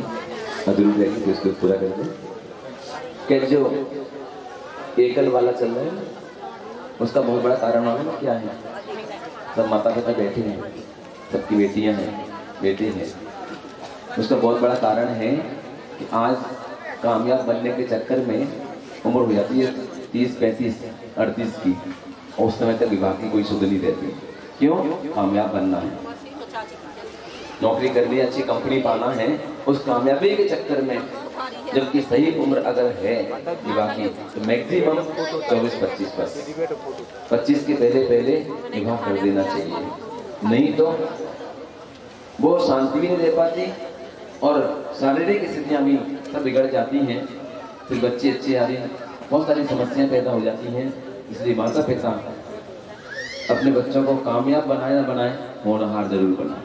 अधूरी रही थी, उसको पूरा कर दे। क्या जो एकल वाला चल रहा है उसका बहुत बड़ा कारण है क्या है? सब माता पिता बैठे हैं, सबकी बेटियां हैं, बेटे हैं। उसका बहुत बड़ा कारण है कि आज कामयाब बनने के चक्कर में उम्र हो जाती है 30, 35, 38 की, और उस समय तक विवाह की कोई सुध नहीं रहती। क्यों? कामयाब बनना है, नौकरी करनी, अच्छी कंपनी पाना है। उस कामयाबी के चक्कर में जबकि सही उम्र अगर है विवाह की तो मैक्सिमम 24-25 बस 25 के पहले विवाह कर देना चाहिए, नहीं तो वो शांति भी नहीं दे पाती और शारीरिक स्थितियां भी सब बिगड़ जाती हैं। फिर बच्चे अच्छे आ रही हैं, बहुत सारी समस्याएं पैदा हो जाती हैं। इसलिए माता पिता अपने बच्चों को कामयाब बनाए ना बनाए, होनहार जरूर बनाए।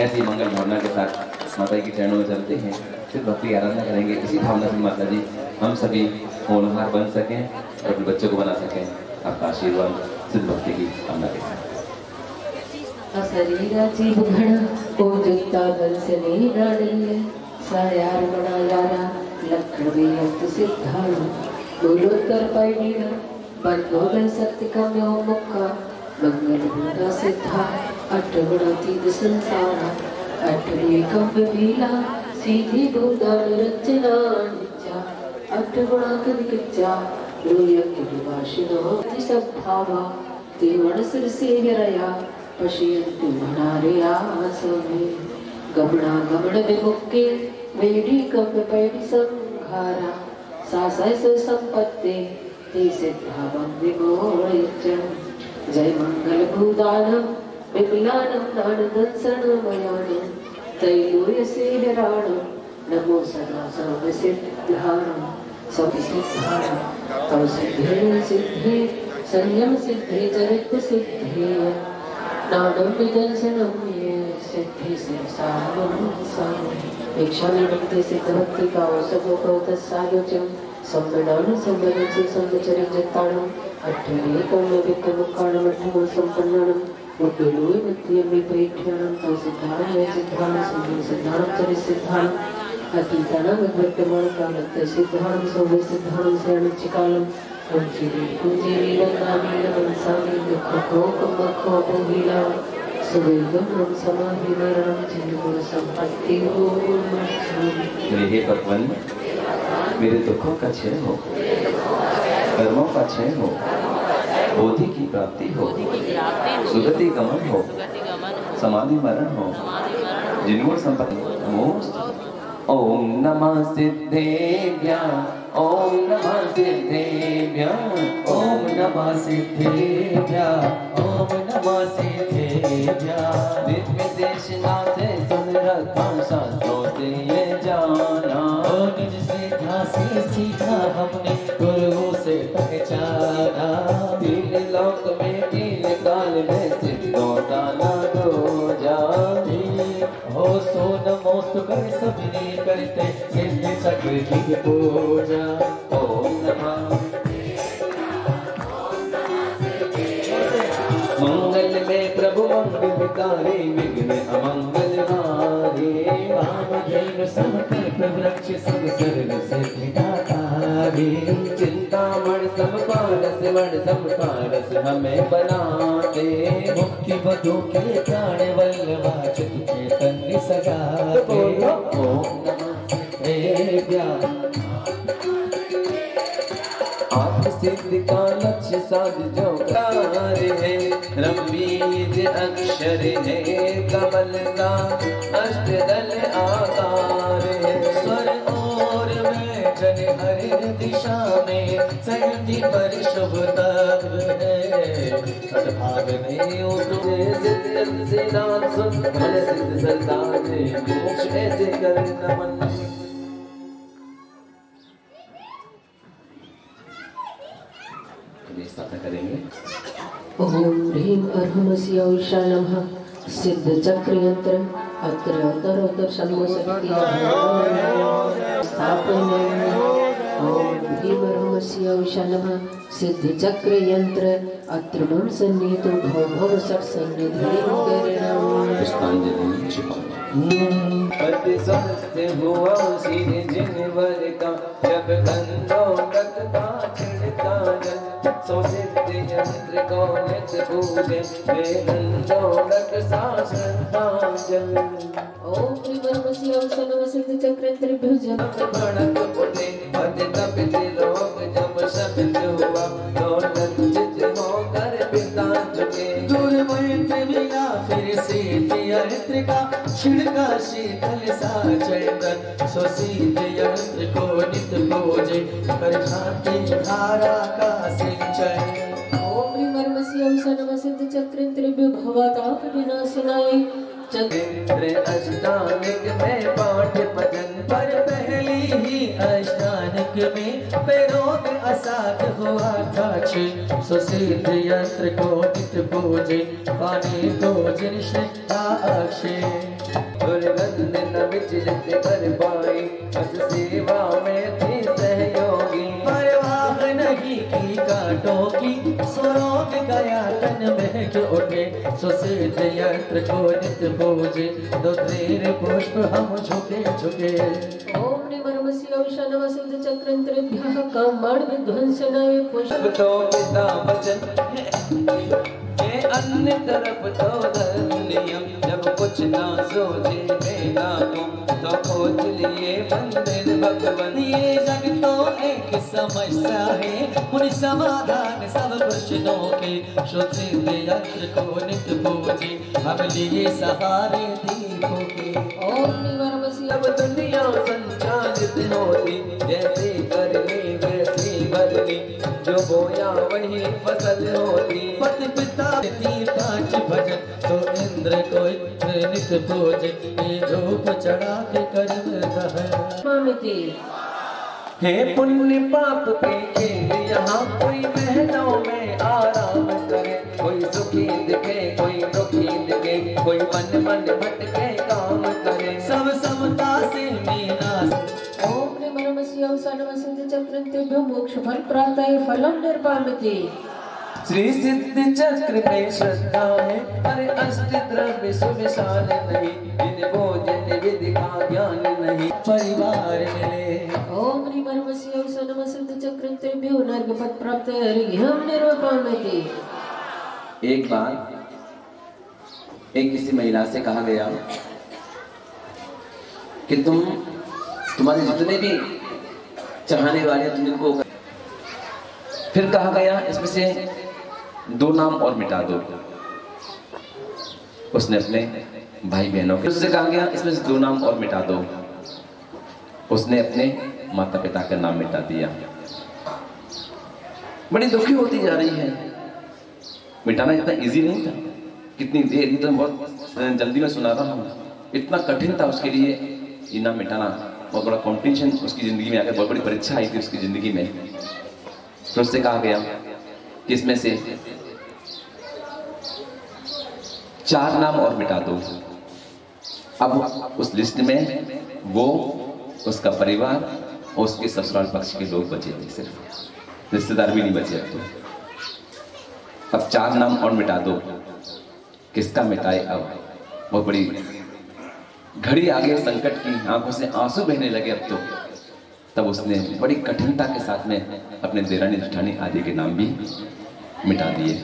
ऐसी मंगल भावना के साथ माता के चरणों में चलते हैं, फिर भक्ति आराधना करेंगे। इसी भावना से माता जी हम सभी होनहार बन सकें और अपने बच्चों को बना सकें। आपका आशीर्वाद सिद्ध भक्ति की कामना के साथ। शरीराची घड कोजता दर्शने राणीय सायार बना यारा लखन में सिद्धाण बोलोत्तर पैणीन बंदोदर सत्य का म्यो मुक्का मंगल भूता सिद्धा अष्टगुणातीत संसारा अष्टमे कंब भीला सीधी भूतान रचना नित्या अष्टगुणाकृत किच्चा लोयक निवासिनो सद्भावा तेवण सिर से विरया पश्यन्तु भणारया समे गमना गमन विमुक्के वेडी कप पैडी संघारा सासैस संपत्ते ते सिद्धावं विमोहयच जय मंगल भूदानं विमलानं नानदंसनमयानं तैलोय सेहराणं नमो सदा सर्वसिद्धानं सर्वसिद्धानं तव सिद्धे सिद्धे संयम सिद्धे चरित्र सिद्धे नादं विदर्शनं ये सिद्धि सिद्धानं भिक्षामिते सिद्धभक्ति का औसतो प्रोतस्सायोजं सम्मेलन सम्मेलन संगचरिताणं अट्ठमेकं वित्तमुक्काणं अट्ठमो सम्पन्नानं उद्वेलोय नित्यं विपरीठ्यानं तव सिद्धानं सिद्धानं संगं सिद्धानं चरिसिद्धानं अतीतानं वर्तमानं कालस्य सिद्धानं सौम्य सिद्धानं शरणचिकालं कुञ्चिरे कुञ्जिरे वन्दामि नमन्सामि दुःखो कुम्भको बहुला सुवेगं समाधिमरणं चिन्मुर संपत्ति हो हे भगवान मेरे दुखों का क्षय हो, कर्मों का क्षय हो, बोधि की प्राप्ति हो, सुगति गमन हो, समाधि मरण हो, जिन्मुर संपत्ति। ओम नमः सिद्धेभ्यः ओम नमः सिद्धेभ्यः ओम नमः सिद्धेभ्यः ओम नमः सिद्धेभ्यः दिव्य देशनाथ सुन रखा शास्त्रों से ये जाना, निज सिद्धा से सीखा हमने गुरु से पहचाना। तीन लोक में तीन काल में सिद्धों का ना दो जाने हो सो नमोस्तु कर सबने करते सिद्ध चक्र की पूजा। ओम नमः मंगल में प्रभु मंगलकारी विघ्न अमंगल हारे वामदेव संकल्प वृक्ष सब सर्व सिद्धि दातारे। चिंतामण सम पारस मण सम पारस हमें बनाते। मुक्ति बधु के प्राण वल्लभा चित चैतन्य सजाते। ओम नमः शिवाय। आप सिद्ध का लक्ष्य साध जो कार्य है। रंबीज अक्षर है कमल का अष्टदल आकार है। स्वर और व्यंजन हर दिशा में संधि पर शुभ तत्व है। सद्भाव नहीं सिद्ध सिद्धांत सुन फल सिद्ध सरदार मोक्ष ऐसे कर नमन। स्थापना करेंगे। ओम ह्रीं अर्हमस्य औषा नमः सिद्ध चक्र यंत्र अत्र उत्तरोत्तर सम्मोशक्ति स्थापना। ओम ह्रीं अर्हमस्य औषा नमः सिद्ध चक्र यंत्र अत्र मम सन्निहितो भव भव सत् सन्निधि पति स्वस्थ हुआ सिर जिनवर का जब कंदौलत का छिड़का जल। सो सिद्ध यंत्र को नित्य पूजे वे कंदौलत सा श्रद्धांजल। ओम ह्रीं अर्हमस्य औषा नमः सिद्ध चक्र यंत्र भुजन भड़क उठे पति तपित लोक जब शब्द हुआ दौलत चित होकर पिता झुके। दूर मैत्र मिला फिर से यंत्र का छिड़का शीतल सा चैतन। सो सिद्ध यंत्र को नित पूजे कर शांति धारा का सिंचन। ओम ह्रीं अर्हमस्य औषा नमः सिद्ध चक्र यंत्र भवताप विनाशनाय। चक्र अष्टानिक में पाठ भजन पर पहली ही अष्टानिक में पैरोग असाध हुआ था छे। सो सिद्ध यंत्र को नित पूजे पाने को जिन श्रद्धा अक्षय। दुर्गंध न विचलित कर पाई बस सेवा में थी सहयोगी। परवाह नहीं की कांटों की स्वरोग गया तन महक उठे। सो सिद्ध यंत्र को नित पूजे दो तीर पुष्प हम झुके झुके। ओम ह्रीं अर्हमस्य औषा नमः सिद्ध चक्र यंत्रेभ्यः कामान् विध्वंसनाय पुष्प। तो पिता वचन है अन्य तरफ तो धर्म नियम। जब कुछ ना सोचे बेटा तो खोज लिए मंदिर भगवन। ये जग तो एक समस्या है मुनि समाधान सब प्रश्नों के। श्रुति यंत्र को नित पूजे हम लिए सहारे दीपों के। ओम ह्रीं अर्हमस्य अब दुनिया संचालित होती जैसे करनी वैसी भरनी। जो बोया वही फसल होती। पति पिता पांच भजन तो इंद्र को नित पूजे। धूप चढ़ा के कर्म मामिति। हे पुण्य पाप के खेल यहाँ कोई महलों में आराम करे। कोई सुखी दिखे कोई दुखी दिखे कोई मन मन भटके काम करे। सब समता से मीना। ओम ह्रीं अर्हमस्य औषा नमः सिद्ध चक्र यंत्रेभ्यो मोक्ष फल प्राप्ताय फलं निर्पाम्यते। श्री सिद्ध चक्र में श्रद्धा है अरे अष्ट द्रव्य सुविशाल नहीं। जिन भोजन विधि का ज्ञान नहीं परिवार मिले। ओम ह्रीं अर्हमस्य औषा नमः सिद्ध चक्र यंत्रेभ्यो नर्कपद प्राप्ताय अर्घ्यं निर्वपाम्यते। एक बार एक किसी महिला से कहा गया कि तुम्हारे जितने भी चाहने वाले तुम इनको। फिर कहा गया इसमें से 2 नाम और मिटा दो। उसने अपने भाई बहनों के उससे कहा गया इसमें से 2 नाम और मिटा दो। उसने अपने माता पिता का नाम मिटा दिया। बड़ी दुखी होती जा रही है। मिटाना इतना इजी नहीं था। कितनी देर ये तो बहुत जल्दी में सुना रहा हूँ। इतना कठिन था उसके लिए ये नाम मिटाना। बहुत बड़ा कॉम्पिटिशन उसकी जिंदगी में आकर बहुत बड़ी परीक्षा आई थी उसकी जिंदगी में। तो उससे कहा गया कि इसमें से 4 नाम और मिटा दो। अब उस लिस्ट में वो उसका परिवार और उसके ससुराल पक्ष के लोग बचे थे। सिर्फ रिश्तेदार भी नहीं बचे। अब 4 नाम और मिटा दो। किसका मिटाए? अब बहुत बड़ी घड़ी आ गई संकट की, आंखों से आंसू बहने लगे अब तो। तब उसने बड़ी कठिनता के साथ में अपने देरानी जेठानी आदि के नाम भी मिटा दिए।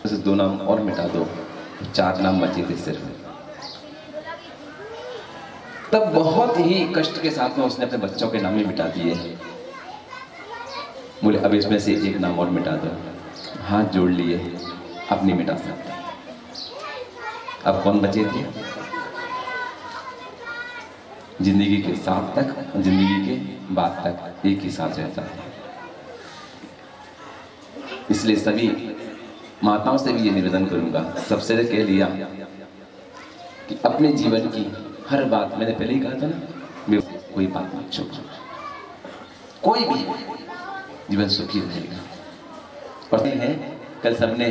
उसे 2 नाम और मिटा दो, 4 नाम बचे थे सिर्फ। तब बहुत ही कष्ट के साथ में उसने अपने बच्चों के नाम ही मिटा दिए। बोले अब इसमें से 1 नाम और मिटा दो। हाथ जोड़ लिए, अब नहीं मिटा सकते। अब कौन बचे थे? जिंदगी के साथ तक, जिंदगी के बाद तक एक ही साथ रहता है। इसलिए सभी माताओं से भी ये निवेदन करूंगा, सबसे कह लिया कि अपने जीवन की हर बात, मैंने पहले ही कहा था ना, कोई बात मत छोड़ो, कोई भी जीवन सुखी रहेगा। और है कल सबने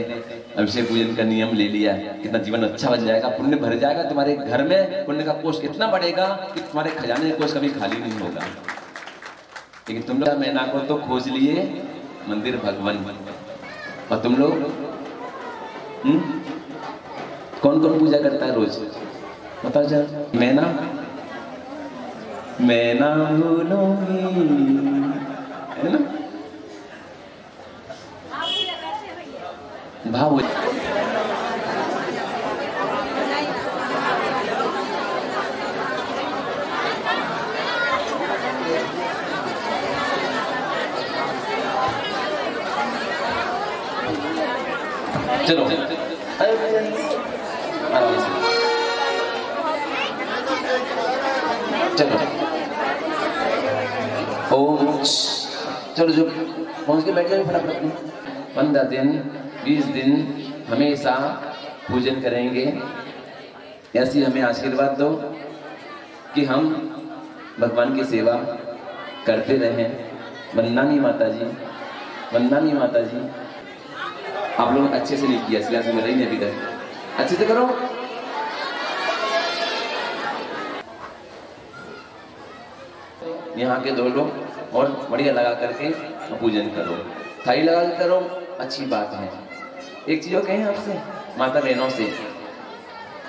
अभिषेक पूजन का नियम ले लिया, कितना जीवन अच्छा बन जाएगा, पुण्य भर जाएगा तुम्हारे घर में, पुण्य का कोष इतना बढ़ेगा कि तुम्हारे खजाने का कोष कभी खाली नहीं होगा। लेकिन तुम लोग मैना को तो खोज लिए मंदिर भगवान, और तुम लोग कौन कौन पूजा करता है रोज बताओ जरा। मैना भूलूंगी, है ना? भाव चलो चलो ओम, चलो जो पहुंच के बैठ जाए फटाफट। 15 दिन 20 दिन हमेशा पूजन करेंगे। ऐसी हमें आशीर्वाद दो कि हम भगवान की सेवा करते रहें। वंदना नहीं माता जी, वंदना नहीं माता जी। आप लोग अच्छे से नहीं किया, इसलिए से मिला ही नहीं अभी तक। अच्छे से करो। यहाँ के 2 लोग और बढ़िया लगा करके पूजन करो, थाली लगा के करो, अच्छी बात है। एक चीज और कहें आपसे माता बहनों से,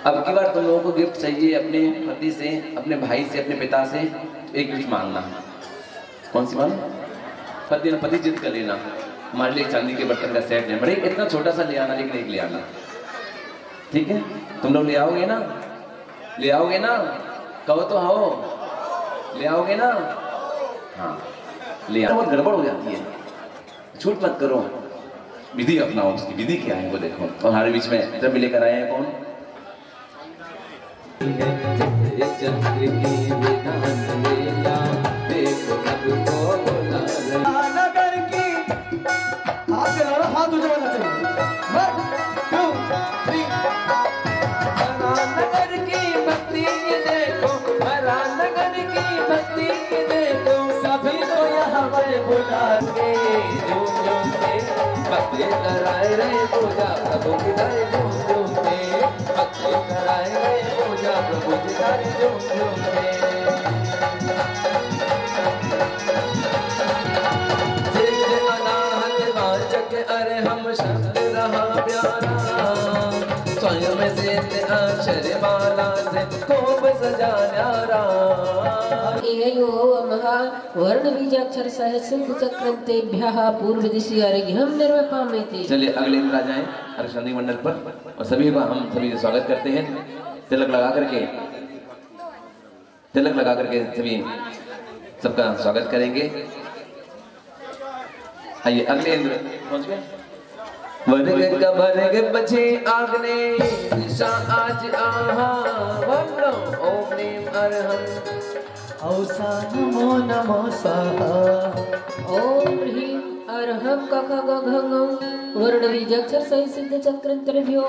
अब की बार तुम लोगों को गिफ्ट चाहिए अपने पति से, अपने भाई से, अपने पिता से, तो एक गिफ्ट मांगना। कौन सी मांग? पति जिद कर लेना, हमारे लिए चांदी के बर्तन का सेट है, बड़े इतना छोटा सा ले आना, लेकिन एक ले आना, ठीक है? तुम लोग ले आओगे ना? ले आओगे ना? कहो तो आओ, ले आओगे ना? हाँ ले आओ। बहुत गड़बड़ हो जाती है, छूट मत करो, विधि अपनाओ। उसकी विधि क्या है वो देखो। और हमारे बीच में जब लेकर आए हैं कौन? हाथ ऊंचा करना चाहिए। 1 2 3 नगर की भक्ति ये देखो, नगर की भक्ति ये देखो, सभी को यहाँ पर बुलाएंगे। झूम झूम के भक्ति कराए रे पूजा प्रभु की धारे, झूम झूम के भक्ति कराए रे पूजा प्रभु की धारे, झूम झूम के। अरे हम शब्द रहा प्यारा, स्वयं से अक्षर माला से खूब सजा न्यारा। यो महा वर्ण बीज अक्षर सह सिंधु चक्रंतेभ्यः पूर्व दिशि अर्घ्यं निर्वपामि। चलिए अगले इंद्र आ जाएं हर्षांदी मंडल पर, और सभी का हम सभी स्वागत करते हैं। तिलक लगा करके सभी सबका स्वागत करेंगे। आइए अगले इंद्र पहुंच गए। वर्ग का वर्ग बचे आगने दिशा आज आहा, वंदो ओम नीम अरहं औसा नमो नमो स्वाहा। ओम ह्रीं अरहं कख गघ वर्ण बीज अक्षर सह सिद्ध चक्रंतेभ्यो